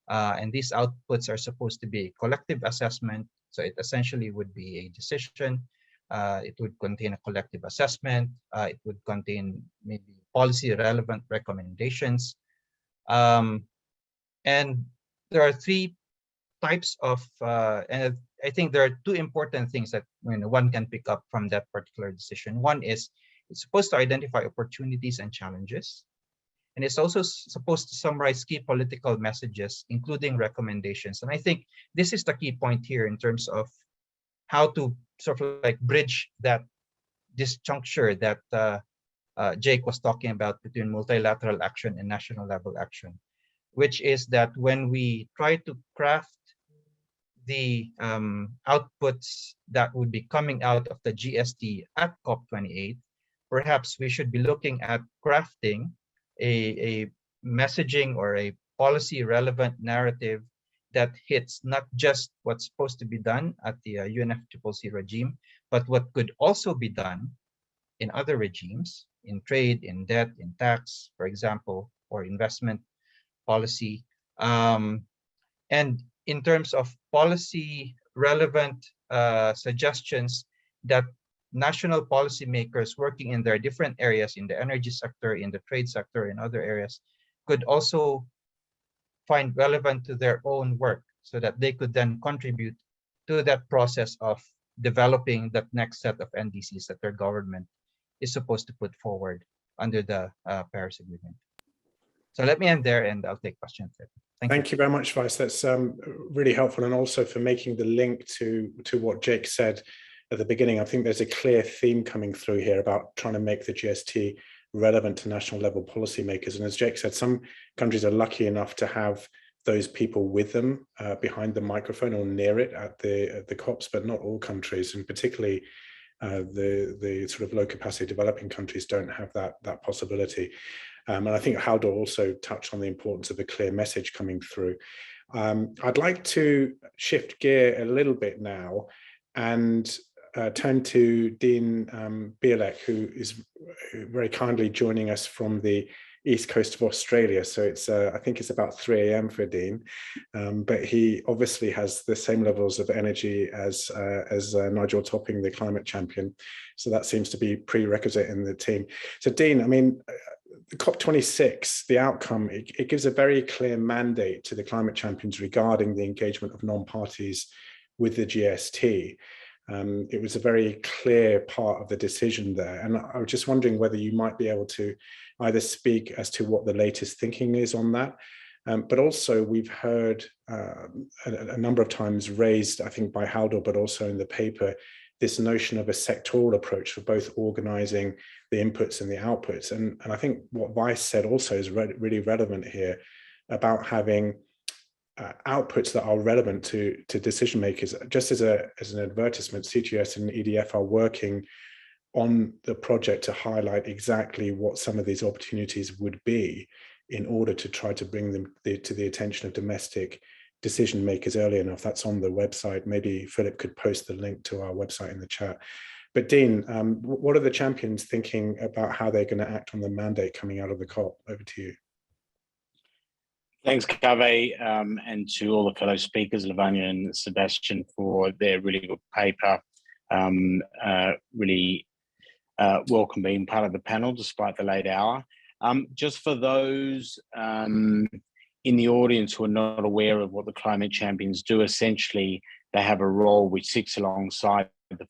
And these outputs are supposed to be a collective assessment. So it essentially would be a decision. It would contain a collective assessment. It would contain maybe policy relevant recommendations. And there are three types of, and I think there are two important things that one can pick up from that particular decision. One is it's supposed to identify opportunities and challenges. And it's also supposed to summarize key political messages, including recommendations. And I think this is the key point here in terms of how to sort of like bridge that disjuncture that Jake was talking about between multilateral action and national level action, which is that when we try to craft the outputs that would be coming out of the GST at COP28, perhaps we should be looking at crafting a messaging or a policy relevant narrative that hits not just what's supposed to be done at the UNFCCC regime, but what could also be done in other regimes, in trade, in debt, in tax, for example, or investment policy. And in terms of policy relevant suggestions that national policymakers working in their different areas, in the energy sector, in the trade sector, in other areas, could also find relevant to their own work so that they could then contribute to that process of developing that next set of NDCs that their government is supposed to put forward under the Paris Agreement. So let me end there and I'll take questions. Thank Thank you very much, Vice. That's really helpful, and also for making the link to what Jake said at the beginning. I think there's a clear theme coming through here about trying to make the GST relevant to national level policymakers. And as Jake said, some countries are lucky enough to have those people with them behind the microphone or near it at the COPs, but not all countries, and particularly the sort of low capacity developing countries don't have that possibility. And I think Haldor also touched on the importance of a clear message coming through. I'd like to shift gear a little bit now and turn to Dean Bielek, who is very kindly joining us from the east coast of Australia. So it's I think it's about 3 a.m. for Dean, but he obviously has the same levels of energy as Nigel Topping, the climate champion. So that seems to be prerequisite in the team. So Dean, I mean, the COP26, the outcome, it gives a very clear mandate to the climate champions regarding the engagement of non-parties with the GST. It was a very clear part of the decision there. And I was just wondering whether you might be able to either speak as to what the latest thinking is on that, but also we've heard a number of times raised, I think by Haldor, but also in the paper, this notion of a sectoral approach for both organizing the inputs and the outputs. And I think what Vice said also is really relevant here about having outputs that are relevant to decision makers. Just as an advertisement, CTUS and EDF are working on the project to highlight exactly what some of these opportunities would be in order to try to bring them to the attention of domestic decision makers early enough. That's on the website. Maybe Philip could post the link to our website in the chat. But Dean, what are the champions thinking about how they're going to act on the mandate coming out of the COP? Over to you. Thanks, Kaveh, and to all the fellow speakers, Lavanya and Sebastian, for their really good paper. Really welcome being part of the panel despite the late hour. Just for those in the audience who are not aware of what the climate champions do, essentially they have a role which sits alongside the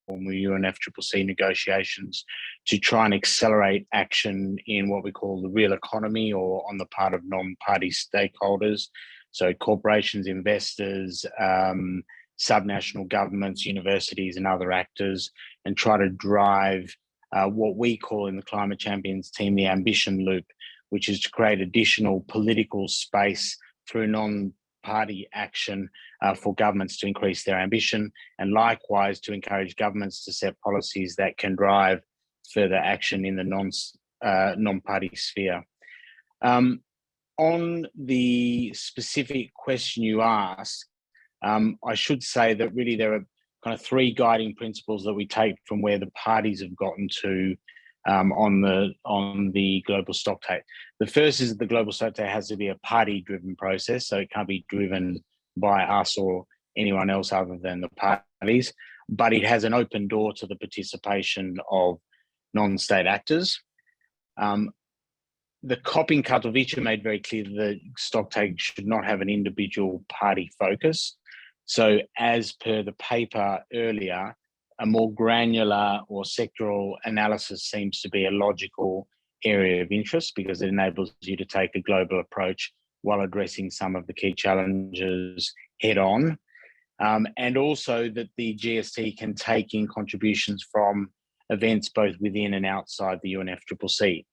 formal UNFCCC negotiations to try and accelerate action in what we call the real economy, or on the part of non-party stakeholders. So corporations, investors, subnational governments, universities and other actors, and try to drive what we call in the Climate Champions team the ambition loop, which is to create additional political space through non-party action for governments to increase their ambition, and likewise to encourage governments to set policies that can drive further action in the non-party sphere. On the specific question you asked, I should say that really there are kind of three guiding principles that we take from where the parties have gotten to on the Global Stocktake. The first is that the Global Stocktake has to be a party-driven process, so it can't be driven by us or anyone else other than the parties, but it has an open door to the participation of non-state actors. The COP in Katowice made very clear that the Stocktake should not have an individual party focus. So as per the paper earlier, a more granular or sectoral analysis seems to be a logical area of interest, because it enables you to take a global approach while addressing some of the key challenges head on. And also that the GST can take in contributions from events both within and outside the UNFCCC.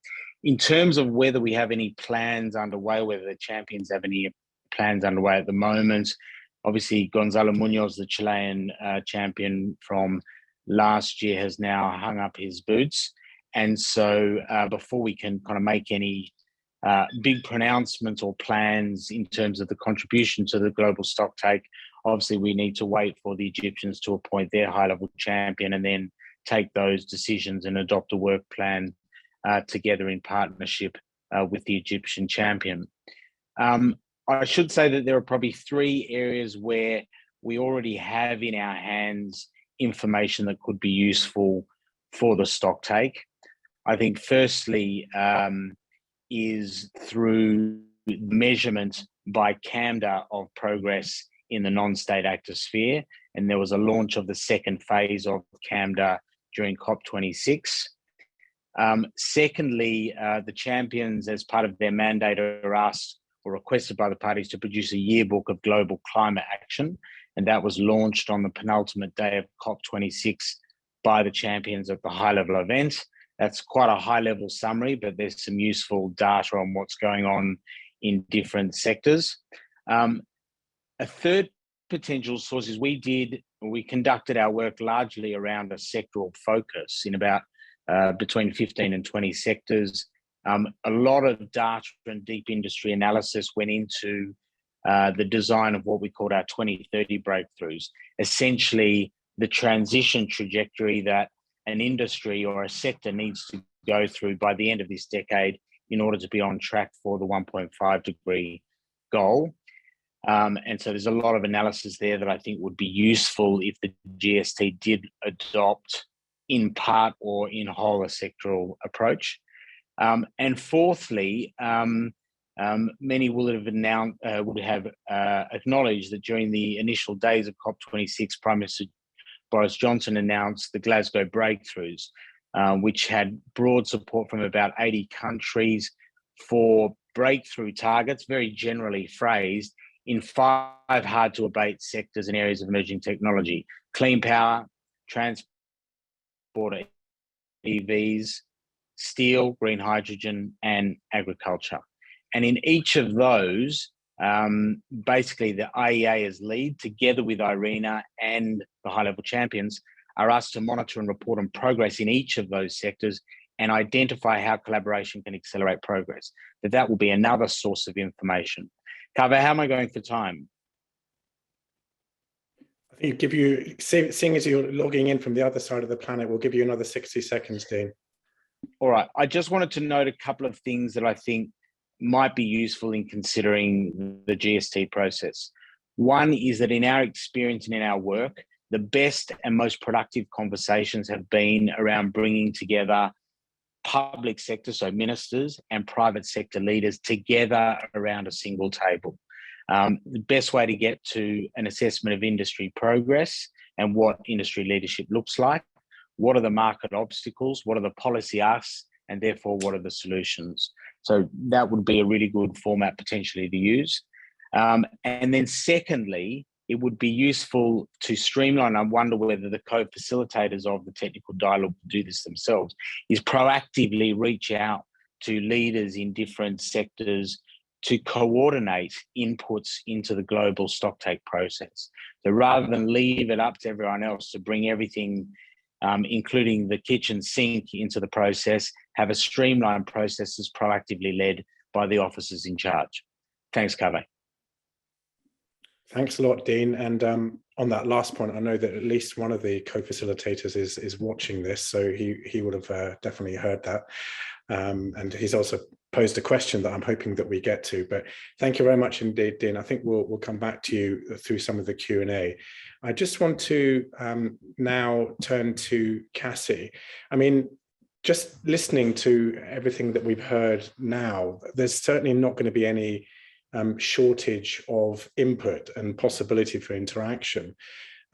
In terms of whether we have any plans underway, whether the champions have any plans underway at the moment, obviously Gonzalo Munoz, the Chilean champion from last year, has now hung up his boots. And so before we can kind of make any big pronouncements or plans in terms of the contribution to the Global Stocktake, obviously we need to wait for the Egyptians to appoint their high-level champion and then take those decisions and adopt a work plan together in partnership with the Egyptian champion. I should say that there are probably three areas where we already have in our hands information that could be useful for the Stocktake. I think firstly is through measurement by CAMDA of progress in the non-state actor sphere. And there was a launch of the second phase of CAMDA during COP26. Secondly, the champions, as part of their mandate, are asked or requested by the parties to produce a yearbook of global climate action. And that was launched on the penultimate day of COP26 by the champions at the high-level event. That's quite a high-level summary, but there's some useful data on what's going on in different sectors. A third potential source is we conducted our work largely around a sectoral focus in about between 15 and 20 sectors. A lot of data and deep industry analysis went into the design of what we called our 2030 breakthroughs, essentially the transition trajectory that an industry or a sector needs to go through by the end of this decade in order to be on track for the 1.5 degree goal. And so there's a lot of analysis there that I think would be useful if the GST did adopt in part or in whole a sectoral approach. And fourthly, many would have acknowledged that during the initial days of COP26, Prime Minister Boris Johnson announced the Glasgow breakthroughs, which had broad support from about 80 countries for breakthrough targets, very generally phrased, in 5 hard-to-abate sectors and areas of emerging technology: clean power, transport, EVs, steel, green hydrogen, and agriculture. And in each of those, basically the IEA as lead, together with IRENA and the high-level champions, are asked to monitor and report on progress in each of those sectors and identify how collaboration can accelerate progress. That will be another source of information. Kaveh, how am I going for time? I think give you, seeing as you're logging in from the other side of the planet, we'll give you another 60 seconds, Dean. All right. I just wanted to note a couple of things that I think might be useful in considering the GST process. One is that in our experience and in our work, the best and most productive conversations have been around bringing together public sector, so ministers, and private sector leaders together around a single table. The best way to get to an assessment of industry progress and what industry leadership looks like, what are the market obstacles, what are the policy asks, and therefore what are the solutions. So that would be a really good format potentially to use. And then secondly, it would be useful to streamline. I wonder whether the co-facilitators of the technical dialogue do this themselves, is proactively reach out to leaders in different sectors to coordinate inputs into the global stocktake process. So rather than leave it up to everyone else to bring everything, including the kitchen sink, into the process, have a streamlined process that's proactively led by the officers in charge. Thanks, Kaveh. Thanks a lot, Dean. And on that last point, I know that at least one of the co-facilitators is watching this, so he would have definitely heard that. And he's also posed a question that I'm hoping that we get to. But thank you very much indeed, Dean. I think we'll come back to you through some of the Q&A. I just want to now turn to Cassie. I mean, just listening to everything that we've heard now, there's certainly not going to be any shortage of input and possibility for interaction.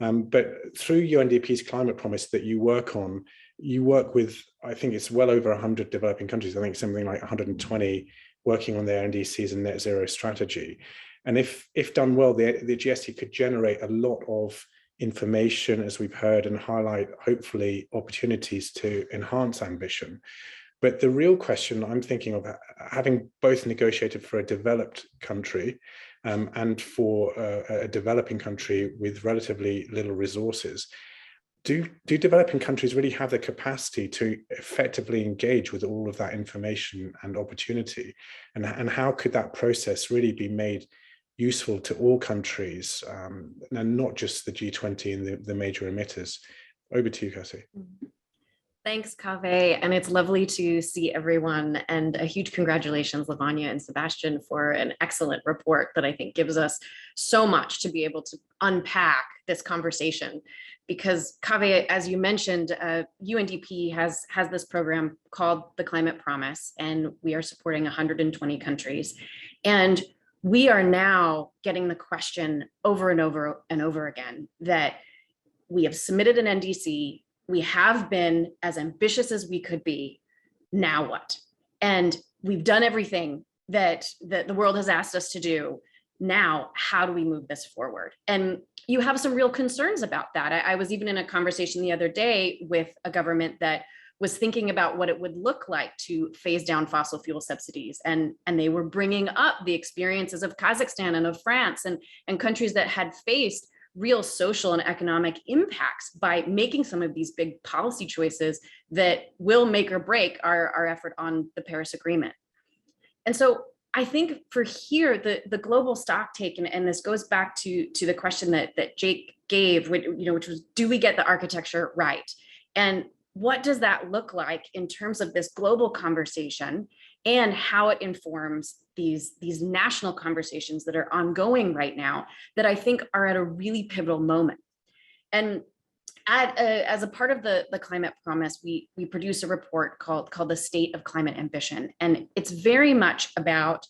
But through UNDP's climate promise that you work on, you work with, I think it's well over 100 developing countries, I think something like 120 working on their NDCs and net zero strategy. And if done well, the GST could generate a lot of information, as we've heard, and highlight, hopefully, opportunities to enhance ambition. But the real question I'm thinking of, having both negotiated for a developed country and for a developing country with relatively little resources, do developing countries really have the capacity to effectively engage with all of that information and opportunity? And how could that process really be made useful to all countries, and not just the G20 and the major emitters? Over to you, Cassie. Thanks, Kaveh, and it's lovely to see everyone, and a huge congratulations, Lavanya and Sebastian, for an excellent report that I think gives us so much to be able to unpack this conversation. Because Kaveh, as you mentioned, UNDP has this program called the Climate Promise, and we are supporting 120 countries. And we are now getting the question over and over and over again that we have submitted an NDC, we have been as ambitious as we could be, now what? And we've done everything that the world has asked us to do. Now, how do we move this forward? And you have some real concerns about that. I was even in a conversation the other day with a government that was thinking about what it would look like to phase down fossil fuel subsidies. And they were bringing up the experiences of Kazakhstan and of France and countries that had faced real social and economic impacts by making some of these big policy choices that will make or break our effort on the Paris Agreement. And so I think for here, the global stocktake, and this goes back to the question that Jake gave, which was, do we get the architecture right? And what does that look like in terms of this global conversation and how it informs these national conversations that are ongoing right now that I think are at a really pivotal moment? And as a part of the climate promise, we produce a report called the State of Climate Ambition. And it's very much about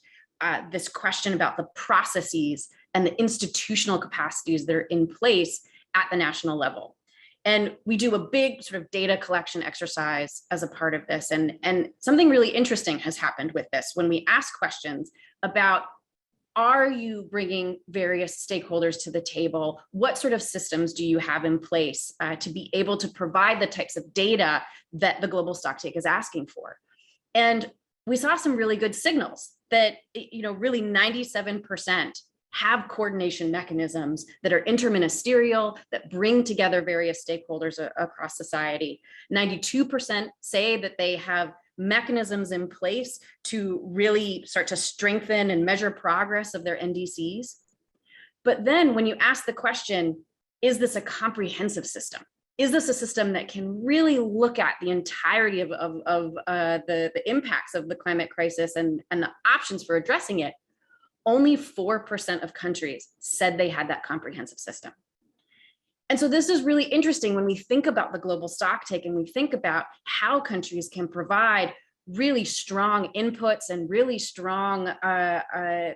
this question about the processes and the institutional capacities that are in place at the national level. And we do a big sort of data collection exercise as a part of this. And something really interesting has happened with this. When we ask questions about, are you bringing various stakeholders to the table? What sort of systems do you have in place to be able to provide the types of data that the global stocktake is asking for? And we saw some really good signals that, really 97% have coordination mechanisms that are interministerial, that bring together various stakeholders across society. 92% say that they have mechanisms in place to really start to strengthen and measure progress of their NDCs. But then when you ask the question, is this a comprehensive system? Is this a system that can really look at the entirety of the impacts of the climate crisis and the options for addressing it? Only 4% of countries said they had that comprehensive system. And so this is really interesting when we think about the global stocktake and we think about how countries can provide really strong inputs and really strong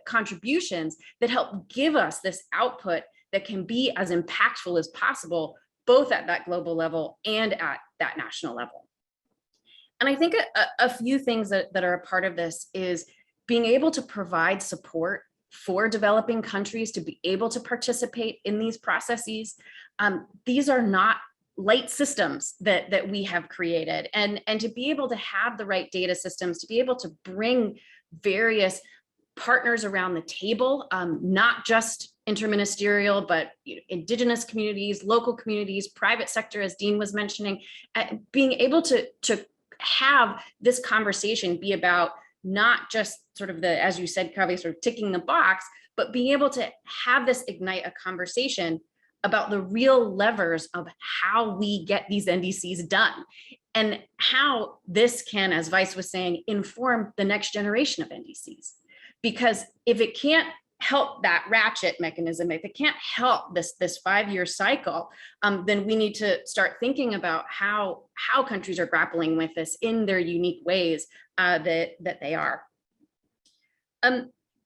contributions that help give us this output that can be as impactful as possible, both at that global level and at that national level. And I think a few things that are a part of this is being able to provide support for developing countries to be able to participate in these processes. These are not light systems that we have created, and to be able to have the right data systems, to be able to bring various partners around the table, not just interministerial, but indigenous communities, local communities, private sector, as Dean was mentioning, being able to have this conversation be about not just sort of the, as you said, Kaveh, sort of ticking the box, but being able to have this ignite a conversation about the real levers of how we get these NDCs done and how this can, as Vice was saying, inform the next generation of NDCs. Because if it can't help that ratchet mechanism, if it can't help this 5-year cycle, then we need to start thinking about how countries are grappling with this in their unique ways that they are.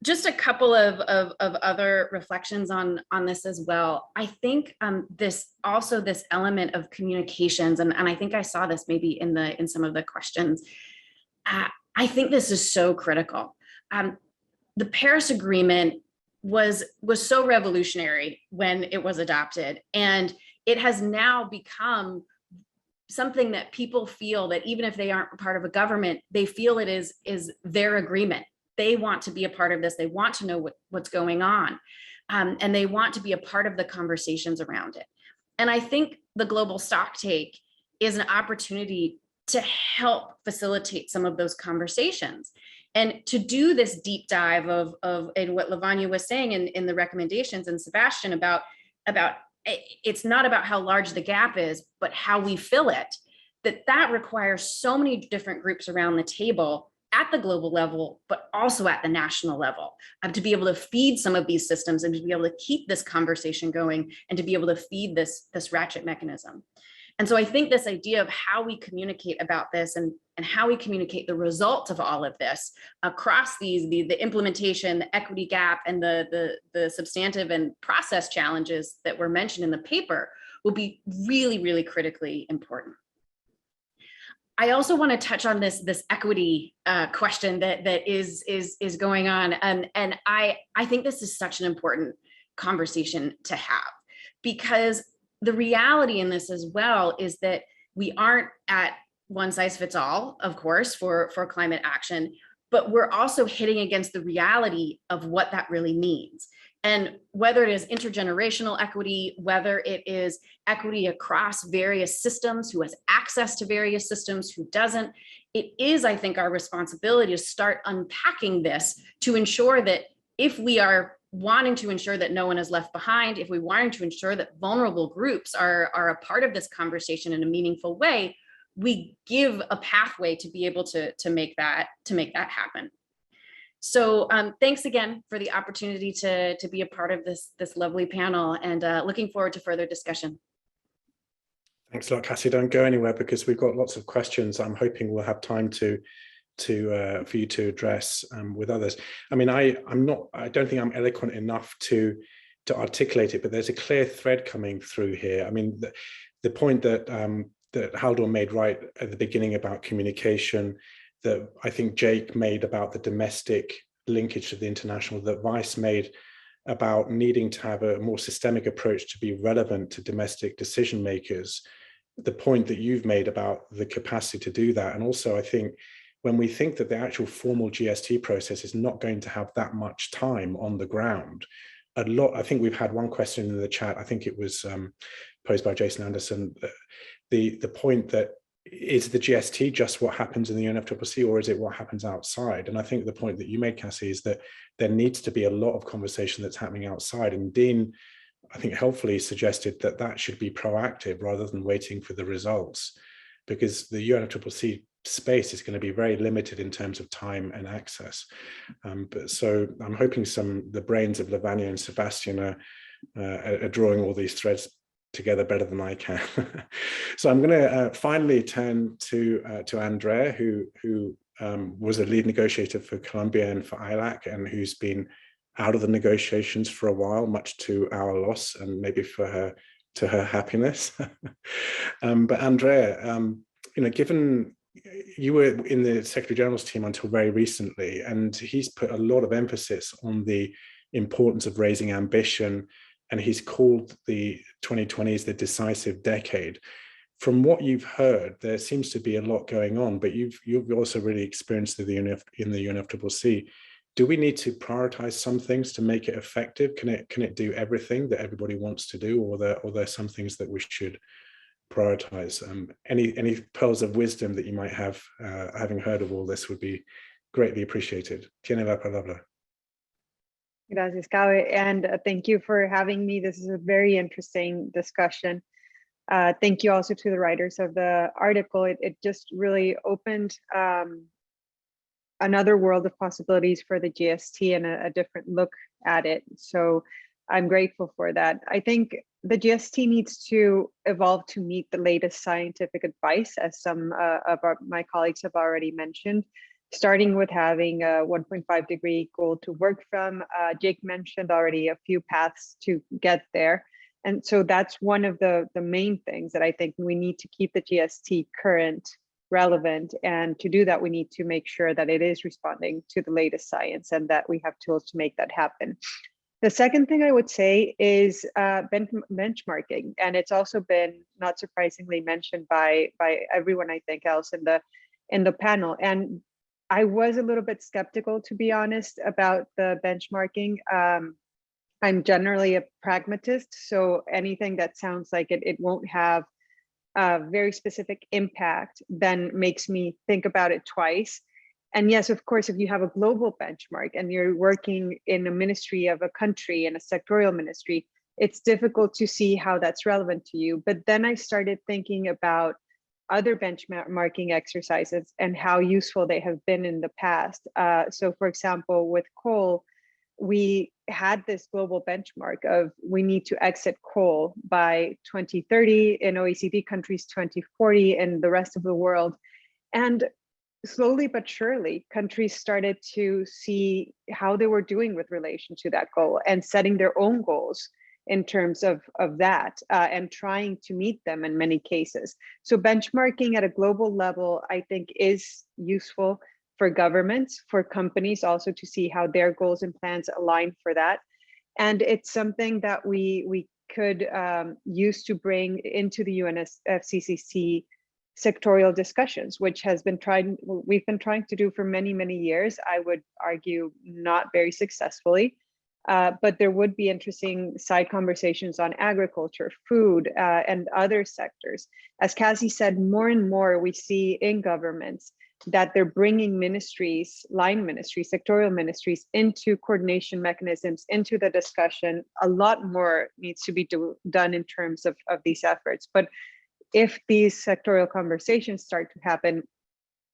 Just a couple of other reflections on this as well. I think this element of communications, and I think I saw this maybe in some of the questions. I think this is so critical. The Paris Agreement was so revolutionary when it was adopted, and it has now become something that people feel that even if they aren't part of a government, they feel it is their agreement. They want to be a part of this. They want to know what's going on, and they want to be a part of the conversations around it. And I think the global stocktake is an opportunity to help facilitate some of those conversations. And to do this deep dive of and what Lavanya was saying in the recommendations, and Sebastian about it's not about how large the gap is, but how we fill it, that requires so many different groups around the table at the global level, but also at the national level, to be able to feed some of these systems and to be able to keep this conversation going and to be able to feed this ratchet mechanism. And so I think this idea of how we communicate about this and how we communicate the results of all of this across the implementation, the equity gap, and the substantive and process challenges that were mentioned in the paper will be really, really critically important. I also want to touch on this equity question that is going on, and I think this is such an important conversation to have, because the reality in this as well is that we aren't at one size fits all, of course, for climate action, but we're also hitting against the reality of what that really means. And whether it is intergenerational equity, whether it is equity across various systems, who has access to various systems, who doesn't, it is, I think, our responsibility to start unpacking this to ensure that if we are wanting to ensure that no one is left behind, if we wanting to ensure that vulnerable groups are a part of this conversation in a meaningful way, we give a pathway to be able to make that happen. So thanks again for the opportunity to be a part of this lovely panel, and looking forward to further discussion. Thanks a lot, Cassie. Don't go anywhere, because we've got lots of questions I'm hoping we'll have time for you to address with others. I mean, I don't think I'm eloquent enough to articulate it, but there's a clear thread coming through here. I mean, the point that Haldor made right at the beginning about communication, that I think Jake made about the domestic linkage to the international, that Vice made about needing to have a more systemic approach to be relevant to domestic decision makers, the point that you've made about the capacity to do that. And also, I think when we think that the actual formal GST process is not going to have that much time on the ground, I think we've had one question in the chat, I think it was posed by Jason Anderson, the point that, is the GST just what happens in the UNFCCC, or is it what happens outside? And I think the point that you made, Cassie, is that there needs to be a lot of conversation that's happening outside. And Dean, I think, helpfully suggested that that should be proactive rather than waiting for the results, because the UNFCCC space is going to be very limited in terms of time and access. So I'm hoping the brains of Lavanya and Sebastian are drawing all these threads together better than I can. So I'm going to finally turn to Andrea, who was a lead negotiator for Colombia and for ILAC, and who's been out of the negotiations for a while, much to our loss and maybe to her happiness. But Andrea, given you were in the Secretary General's team until very recently, and he's put a lot of emphasis on the importance of raising ambition, and he's called the 2020s the decisive decade. From what you've heard, there seems to be a lot going on, but you've also really experienced in the UNFCCC. Do we need to prioritize some things to make it effective? Can it do everything that everybody wants to do, or are there some things that we should prioritize? Any pearls of wisdom that you might have, having heard of all this, would be greatly appreciated. Tiene la palabra. Gracias, Cabe, and thank you for having me. This is a very interesting discussion. Thank you also to the writers of the article. It just really opened another world of possibilities for the GST and a different look at it. So I'm grateful for that. I think the GST needs to evolve to meet the latest scientific advice, as some of my colleagues have already mentioned, starting with having a 1.5 degree goal to work from. Jake mentioned already a few paths to get there. And so that's one of the main things that I think we need to keep the GST current, relevant. And to do that, we need to make sure that it is responding to the latest science and that we have tools to make that happen. The second thing I would say is benchmarking. And it's also been, not surprisingly, mentioned by everyone, I think, else in the panel. And I was a little bit skeptical, to be honest, about the benchmarking. I'm generally a pragmatist, so anything that sounds like it won't have a very specific impact then makes me think about it twice. And yes, of course, if you have a global benchmark and you're working in a ministry of a country, in a sectorial ministry, it's difficult to see how that's relevant to you. But then I started thinking about other benchmarking exercises and how useful they have been in the past. So for example, with coal, we had this global benchmark of we need to exit coal by 2030 in OECD countries, 2040 in the rest of the world. And slowly but surely, countries started to see how they were doing with relation to that goal and setting their own goals in terms of that and trying to meet them in many cases. So benchmarking at a global level, I think, is useful for governments, for companies also to see how their goals and plans align for that. And it's something that we could use to bring into the UNFCCC sectorial discussions, which we've been trying to do for many, many years. I would argue not very successfully, but there would be interesting side conversations on agriculture, food, and other sectors. As Cassie said, more and more we see in governments that they're bringing ministries, line ministries, sectorial ministries into coordination mechanisms, into the discussion. A lot more needs to be done in terms of these efforts. But if these sectorial conversations start to happen,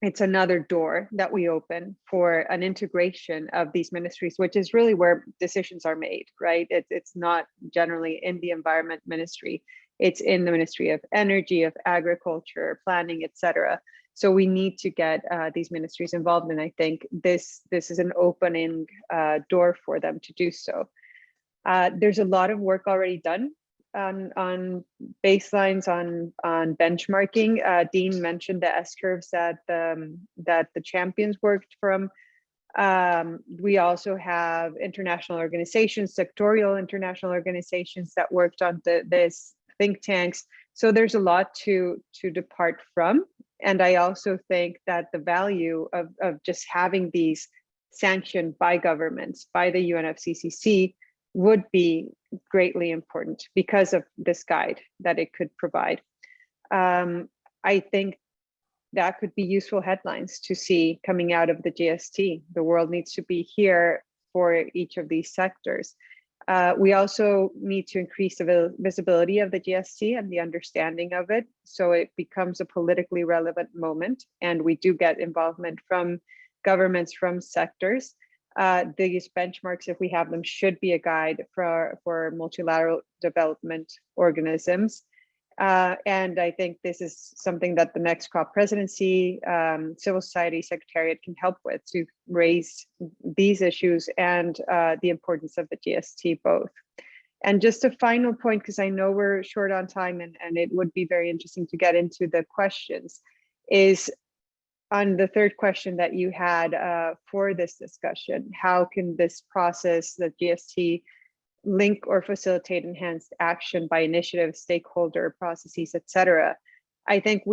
it's another door that we open for an integration of these ministries, which is really where decisions are made, right? It's not generally in the environment ministry. It's in the Ministry of Energy, of Agriculture, Planning, etc. So we need to get these ministries involved, and I think this is an opening door for them to do so. There's a lot of work already done on baselines, on benchmarking. Dean mentioned the S-curves that the champions worked from. We also have international organizations, sectorial international organizations that worked on this, think tanks. So there's a lot to depart from. And I also think that the value of just having these sanctioned by governments, by the UNFCCC, would be greatly important because of this guide that it could provide. I think that could be useful headlines to see coming out of the GST. The world needs to be here for each of these sectors. We also need to increase the visibility of the GST and the understanding of it, so it becomes a politically relevant moment, and we do get involvement from governments, from sectors. These benchmarks, if we have them, should be a guide for multilateral development organisms. And I think this is something that the next COP presidency, civil society secretariat can help with, to raise these issues and the importance of the GST both. And just a final point, because I know we're short on time and it would be very interesting to get into the questions, is on the third question that you had for this discussion: how can this process, the GST, link or facilitate enhanced action by initiatives, stakeholder processes, etc.? I think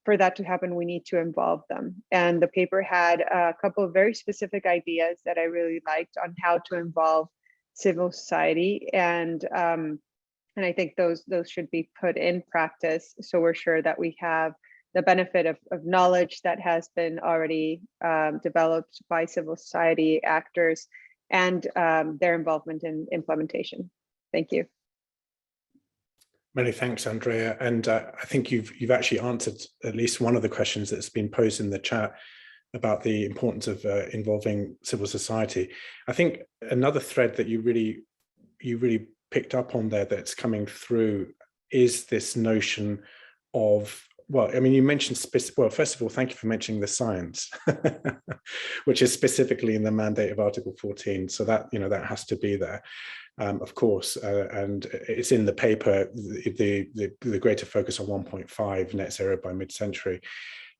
for that to happen, we need to involve them. And the paper had a couple of very specific ideas that I really liked on how to involve civil society, and I think those should be put in practice, so we're sure that we have the benefit of knowledge that has been already developed by civil society actors, and their involvement in implementation. Thank you. Many thanks, Andrea. And I think you've actually answered at least one of the questions that's been posed in the chat about the importance of involving civil society. I think another thread that you really picked up on there that's coming through is this notion of, well, I mean, you mentioned, well, first of all, thank you for mentioning the science, which is specifically in the mandate of Article 14. So that, that has to be there, of course, and it's in the paper, the greater focus on 1.5 net zero by mid-century.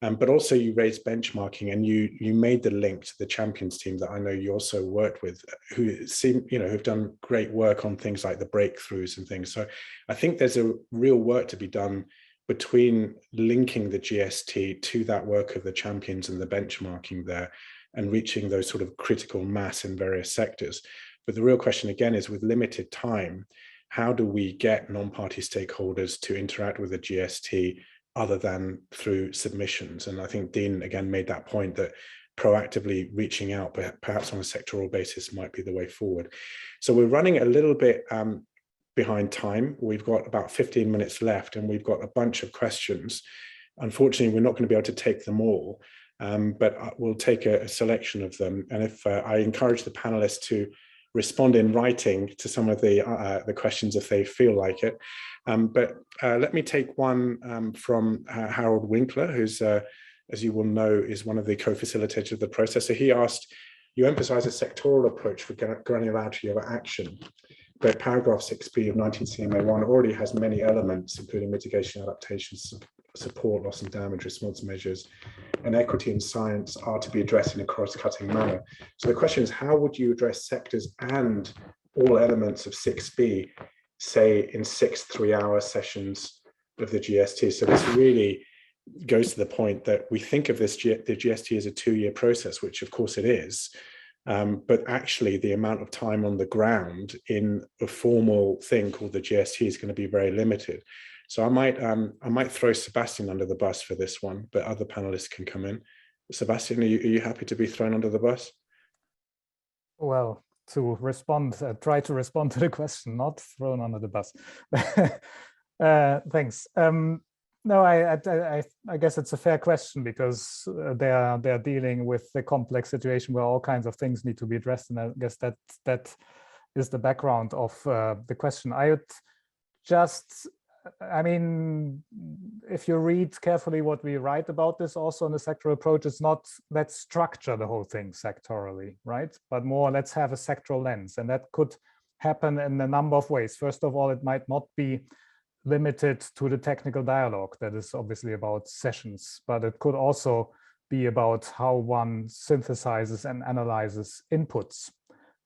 But also you raised benchmarking, and you made the link to the champions team that I know you also worked with, who seem, who've done great work on things like the breakthroughs and things. So I think there's a real work to be done between linking the GST to that work of the champions and the benchmarking there, and reaching those sort of critical mass in various sectors. But the real question again is, with limited time, how do we get non-party stakeholders to interact with the GST other than through submissions? And I think Dean again made that point, that proactively reaching out, perhaps on a sectoral basis, might be the way forward. So we're running a little bit behind time. We've got about 15 minutes left, and we've got a bunch of questions. Unfortunately, we're not going to be able to take them all, but we'll take a selection of them. And if I encourage the panelists to respond in writing to some of the questions if they feel like it. But let me take one from Harold Winkler, who's, as you will know, is one of the co-facilitators of the process. So he asked, you emphasize a sectoral approach for granularity of action. but paragraph 6b of 19 CMA1 already has many elements, including mitigation, adaptation, support, loss and damage, response measures, and equity and science are to be addressed in a cross-cutting manner. So the question is, how would you address sectors and all elements of 6b, say in 6 3-hour sessions of the GST? So this really goes to the point that we think of this, the GST as a 2-year process, which of course it is, but actually the amount of time on the ground in a formal thing called the GST is going to be very limited. So I might throw Sebastian under the bus for this one, but other panelists can come in. Sebastian, are you happy to be thrown under the bus? Well, to respond, try to respond to the question, not thrown under the bus. Thanks. No, I guess it's a fair question, because they're dealing with the complex situation where all kinds of things need to be addressed, and I guess that is the background of the question. I would just, I mean, if you read carefully what we write about this also in the sectoral approach, it's not let's structure the whole thing sectorally, right? But more let's have a sectoral lens, and that could happen in a number of ways. First of all, it might not be limited to the technical dialogue that is obviously about sessions, but it could also be about how one synthesizes and analyzes inputs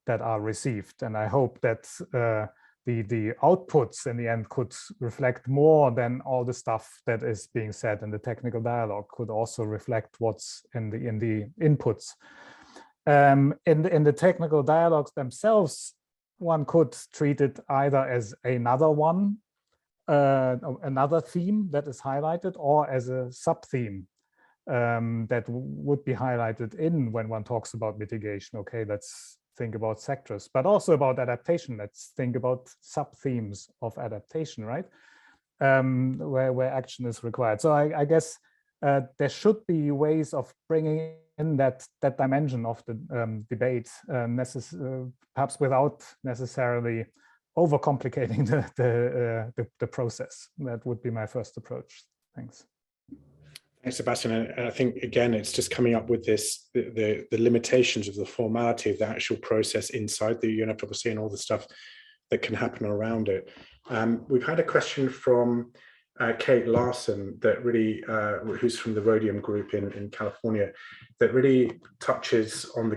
that are received. And I hope that the outputs in the end could reflect more than all the stuff that is being said in the technical dialogue, could also reflect what's in the inputs. In the technical dialogues themselves, one could treat it either as another one, another theme that is highlighted, or as a sub-theme that would be highlighted in when one talks about mitigation. Okay, let's think about sectors, but also about adaptation. Let's think about sub-themes of adaptation, right? Where action is required. So I guess there should be ways of bringing in that dimension of the debate, perhaps without necessarily overcomplicating the process. That would be my first approach. Thanks. Thanks, Sebastian. And I think, again, it's just coming up with this, the limitations of the formality of the actual process inside the UNFCCC and all the stuff that can happen around it. We've had a question from Kate Larson that really, who's from the Rhodium Group in California, that really touches on the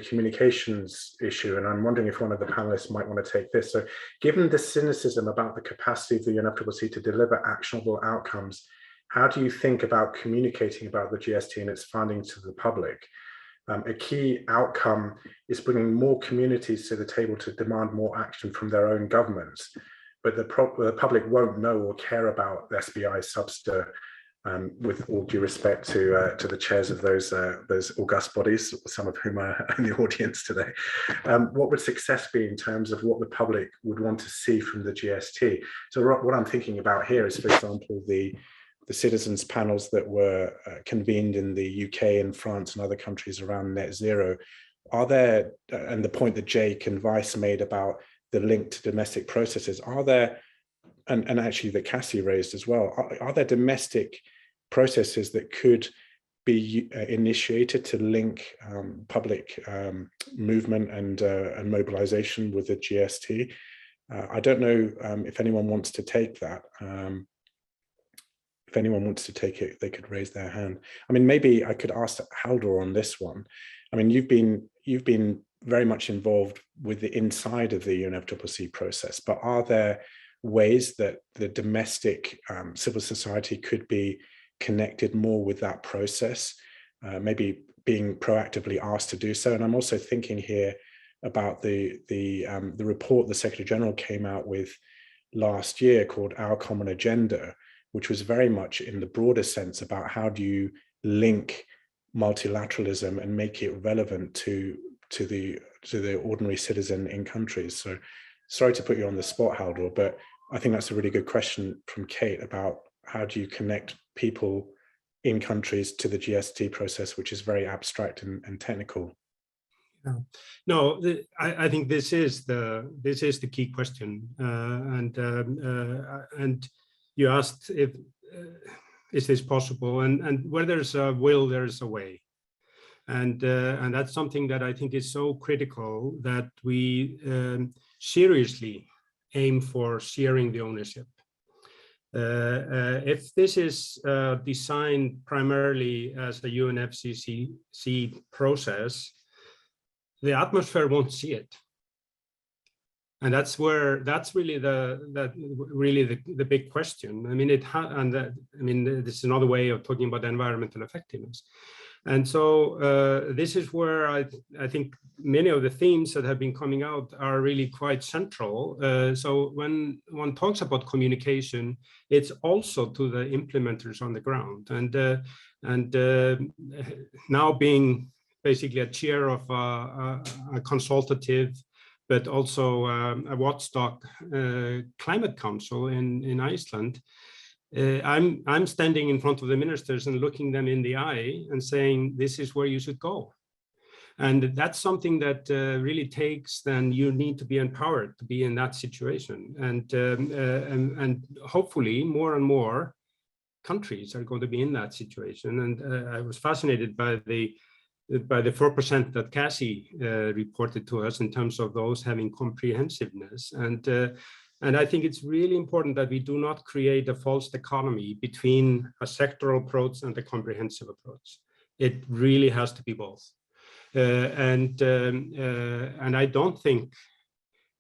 communications issue. And I'm wondering if one of the panelists might want to take this. So given the cynicism about the capacity of the UNFCCC to deliver actionable outcomes, how do you think about communicating about the GST and its funding to the public? A key outcome is bringing more communities to the table to demand more action from their own governments. But the public won't know or care about the SBI subster, with all due respect to the chairs of those august bodies, some of whom are in the audience today. What would success be in terms of what the public would want to see from the GST? So what I'm thinking about here is, for example, the citizens panels that were convened in the UK and France and other countries around net zero. Are there, and the point that Jake and Vice made about the link to domestic processes, are there, and actually that Cassie raised as well, are there domestic processes that could be initiated to link public movement and mobilization with the GST? I don't know if anyone wants to take that. If anyone wants to take it, they could raise their hand. I mean, maybe I could ask Haldor on this one. I mean, you've been very much involved with the inside of the UNFCCC process, but are there ways that the domestic civil society could be connected more with that process, maybe being proactively asked to do so? And I'm also thinking here about the report the Secretary General came out with last year called Our Common Agenda, which was very much in the broader sense about how do you link multilateralism and make it relevant to the ordinary citizen in countries. So sorry to put you on the spot, Haldor, but I think that's a really good question from Kate about how do you connect people in countries to the GST process, which is very abstract and technical. No, I think this is the key question, and you asked if is this possible, and where there's a will, there's a way, and that's something that I think is so critical, that we seriously aim for sharing the ownership. If this is designed primarily as a UNFCCC process, the atmosphere won't see it. And that's really the big question. I mean, this is another way of talking about environmental effectiveness. And so this is where I think many of the themes that have been coming out are really quite central. So when one talks about communication, it's also to the implementers on the ground. And now being basically a chair of a consultative, but also a watchdog climate council in Iceland, I'm standing in front of the ministers and looking them in the eye and saying, this is where you should go. And that's something that really takes, then you need to be empowered to be in that situation. And hopefully more and more countries are going to be in that situation. And I was fascinated by the 4% that Cassie reported to us in terms of those having comprehensiveness. And I think it's really important that we do not create a false dichotomy between a sectoral approach and a comprehensive approach. It really has to be both. And I don't think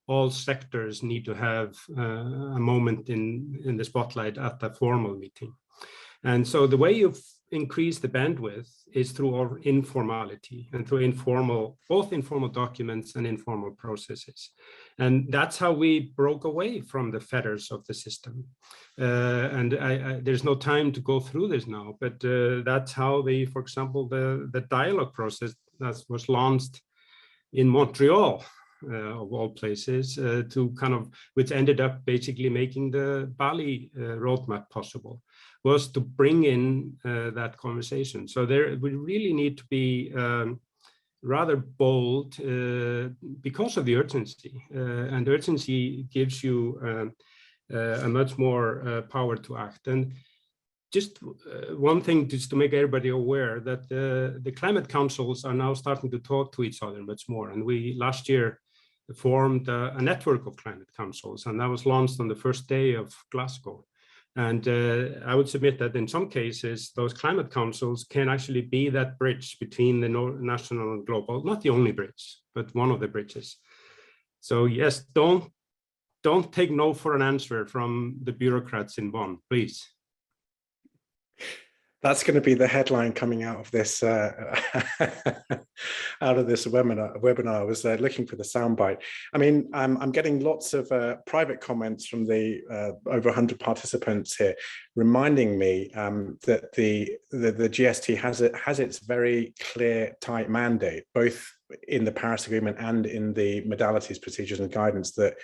all sectors need to have a moment in the spotlight at the formal meeting. And so the way you increase the bandwidth is through our informality and through both informal documents and informal processes. And that's how we broke away from the fetters of the system. And there's no time to go through this now, but that's how for example, the dialogue process that was launched in Montreal, of all places, which ended up basically making the Bali roadmap possible, was to bring in that conversation. So we really need to be rather bold because of the urgency. And urgency gives you a much more power to act. And just one thing, just to make everybody aware that the climate councils are now starting to talk to each other much more. And we last year formed a network of climate councils, and that was launched on the first day of Glasgow. And I would submit that in some cases, those climate councils can actually be that bridge between the national and global, not the only bridge, but one of the bridges. So yes, don't take no for an answer from the bureaucrats in Bonn, please. That's going to be the headline coming out of this webinar. I was looking for the soundbite. I mean, I'm getting lots of private comments from the over 100 participants here, reminding me that the GST has its very clear, tight mandate, both in the Paris Agreement and in the modalities, procedures, and guidance that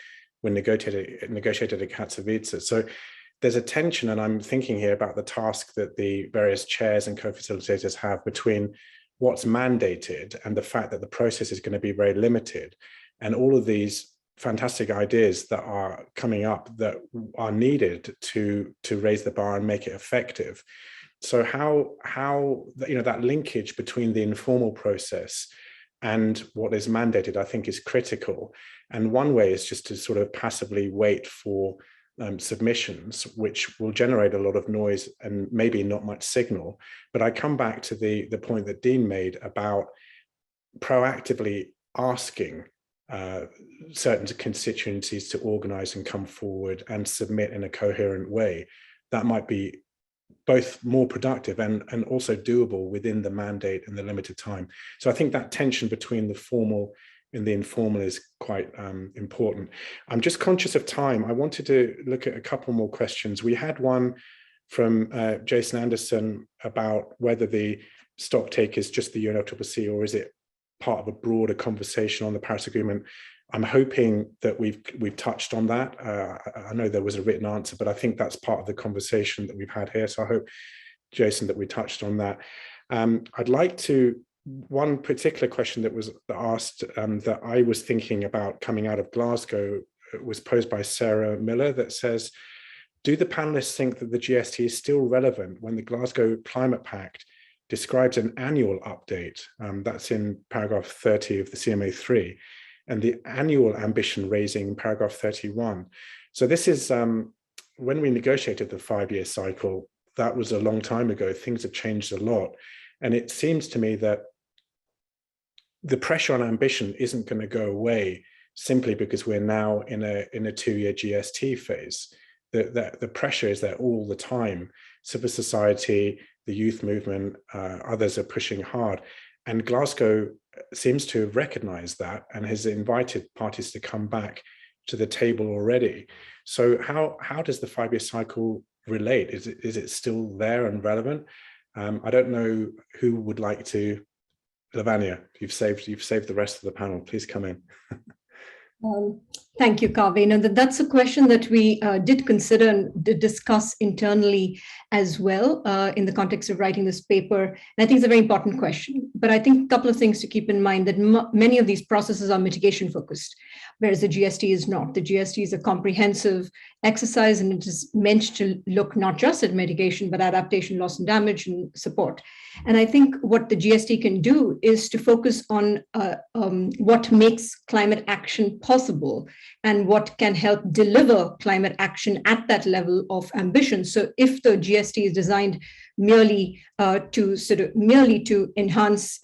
were negotiated at Katowice. So there's a tension, and I'm thinking here about the task that the various chairs and co-facilitators have between what's mandated and the fact that the process is going to be very limited, and all of these fantastic ideas that are coming up that are needed to raise the bar and make it effective. So how that linkage between the informal process and what is mandated, I think, is critical. And one way is just to sort of passively wait for submissions, which will generate a lot of noise and maybe not much signal. But I come back to the point that Dean made about proactively asking certain constituencies to organize and come forward and submit in a coherent way. That might be both more productive and also doable within the mandate and the limited time. So I think that tension between the formal and the informal is quite important. I'm just conscious of time. I wanted to look at a couple more questions. We had one from Jason Anderson about whether the stocktake is just the UNFCCC or is it part of a broader conversation on the Paris Agreement. I'm hoping that we've touched on that. I know there was a written answer, but I think that's part of the conversation that we've had here. So I hope, Jason, that we touched on that. I'd like to, one particular question that was asked that I was thinking about coming out of Glasgow was posed by Sarah Miller that says, do the panelists think that the GST is still relevant when the Glasgow Climate Pact describes an annual update? That's in paragraph 30 of the CMA3. and the annual ambition raising in paragraph 31. So this is, when we negotiated the 5-year cycle, that was a long time ago. Things have changed a lot. And it seems to me that the pressure on ambition isn't going to go away simply because we're now in a 2-year GST phase. The pressure is there all the time. Civil society, the youth movement, others are pushing hard. And Glasgow seems to have recognized that and has invited parties to come back to the table already. So how does the 5-year cycle relate? Is it still there and relevant? I don't know who would like to. Lavanya, you've saved the rest of the panel. Please come in. Thank you, Kaveh. That's a question that we did consider and did discuss internally as well in the context of writing this paper. And I think it's a very important question. But I think a couple of things to keep in mind, that many of these processes are mitigation focused, whereas the GST is not. The GST is a comprehensive exercise, and it is meant to look not just at mitigation, but adaptation, loss and damage, and support. And I think what the GST can do is to focus on what makes climate action possible and what can help deliver climate action at that level of ambition. So if the GST is designed merely to enhance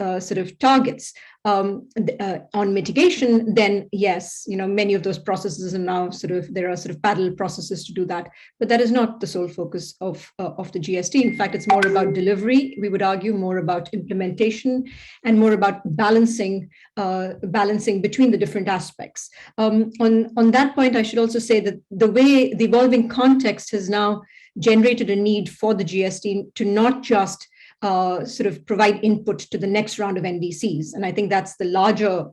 targets on mitigation, then yes, many of those processes are now there are parallel processes to do that. But that is not the sole focus of the GST. In fact, it's more about delivery. We would argue more about implementation and more about balancing between the different aspects. On that point, I should also say that the way the evolving context has now generated a need for the GST to not just provide input to the next round of NDCs. And I think that's the larger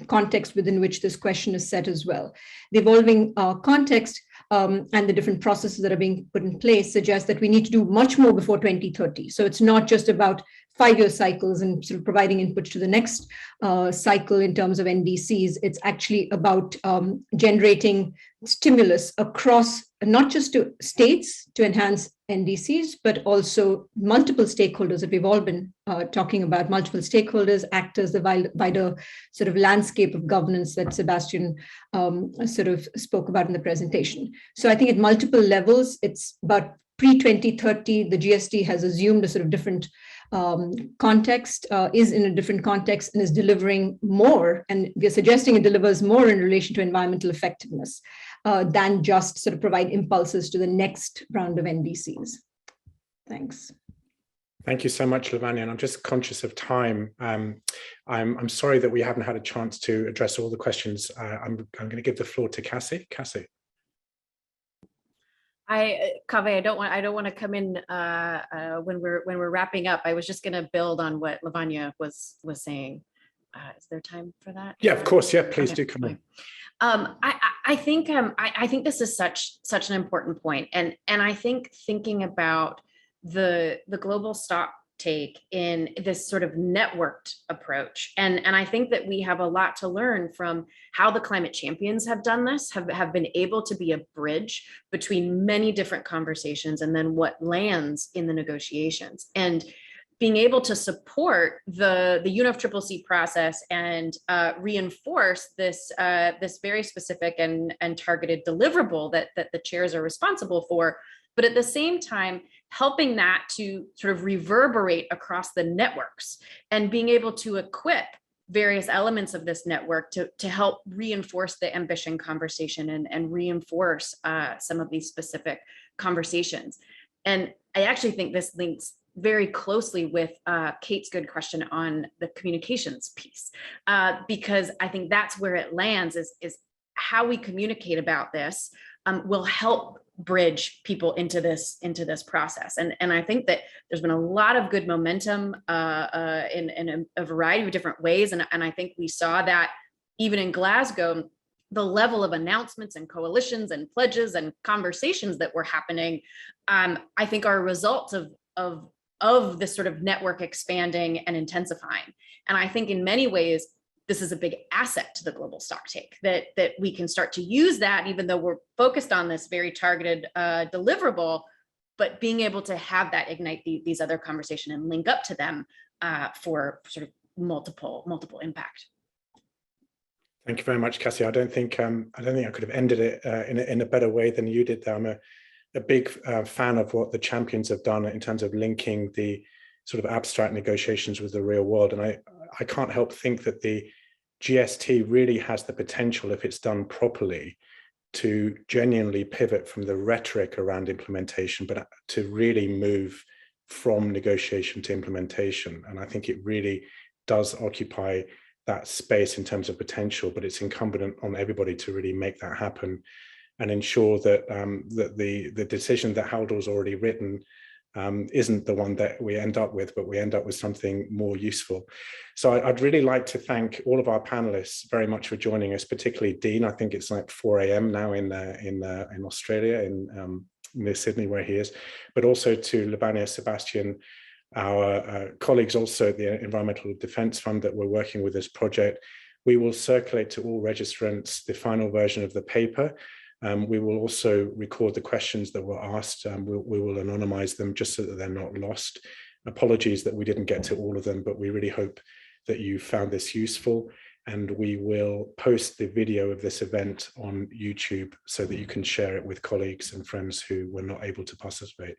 context within which this question is set as well. The evolving context and the different processes that are being put in place suggest that we need to do much more before 2030. So it's not just about 5-year cycles and providing input to the next cycle in terms of NDCs. It's actually about generating stimulus across, not just to states to enhance NDCs, but also multiple stakeholders that we've all been talking about, multiple stakeholders, actors, the wider landscape of governance that Sebastian spoke about in the presentation. So I think at multiple levels, it's about pre-2030, the GST has assumed a different context, is in a different context, and is delivering more. And we're suggesting it delivers more in relation to environmental effectiveness than just provide impulses to the next round of NDCs. Thanks. Thank you so much, Lavanya. And I'm just conscious of time. I'm sorry that we haven't had a chance to address all the questions. I'm going to give the floor to Cassie. Cassie. Kaveh, I don't want to come in when we're wrapping up. I was just going to build on what Lavanya was saying. Is there time for that? Yeah, of course. Yeah, please do come in. I think this is such an important point, and I think thinking about the global stocktake in this networked approach, and I think that we have a lot to learn from how the climate champions have done this, have been able to be a bridge between many different conversations and then what lands in the negotiations, and being able to support the Unfccc process and reinforce this very specific and targeted deliverable that the chairs are responsible for, but at the same time helping that to reverberate across the networks and being able to equip various elements of this network to help reinforce the ambition conversation and reinforce some of these specific conversations. And I actually think this links very closely with Kate's good question on the communications piece, because I think that's where it lands is how we communicate about this will help bridge people into this process. And I think that there's been a lot of good momentum in a variety of different ways. And I think we saw that even in Glasgow, the level of announcements and coalitions and pledges and conversations that were happening, I think are a result of this network expanding and intensifying. And I think in many ways, this is a big asset to the global stocktake, that we can start to use that, even though we're focused on this very targeted deliverable, but being able to have that ignite these other conversations and link up to them for multiple impact. Thank you very much, Cassie. I don't think I could have ended it in a better way than you did there. I'm a big fan of what the champions have done in terms of linking the sort of abstract negotiations with the real world. And I can't help think that the GST really has the potential, if it's done properly, to genuinely pivot from the rhetoric around implementation, but to really move from negotiation to implementation. And I think it really does occupy that space in terms of potential, but it's incumbent on everybody to really make that happen and ensure that that the decision that Haldor's already written isn't the one that we end up with, but we end up with something more useful. So I'd really like to thank all of our panelists very much for joining us, particularly Dean. I think it's like 4 a.m. now in Australia, near Sydney, where he is, but also to Lavanya, Sebastian, our colleagues also at the Environmental Defence Fund that we're working with this project. We will circulate to all registrants the final version of the paper. We will also record the questions that were asked. We will anonymize them just so that they're not lost. Apologies that we didn't get to all of them, but we really hope that you found this useful. And we will post the video of this event on YouTube so that you can share it with colleagues and friends who were not able to participate.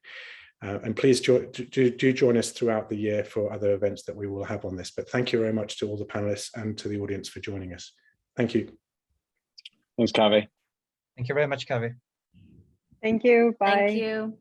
And please do join us throughout the year for other events that we will have on this. But thank you very much to all the panelists and to the audience for joining us. Thank you. Thanks, Kaveh. Thank you very much, Kaveh. Thank you. Bye. Thank you.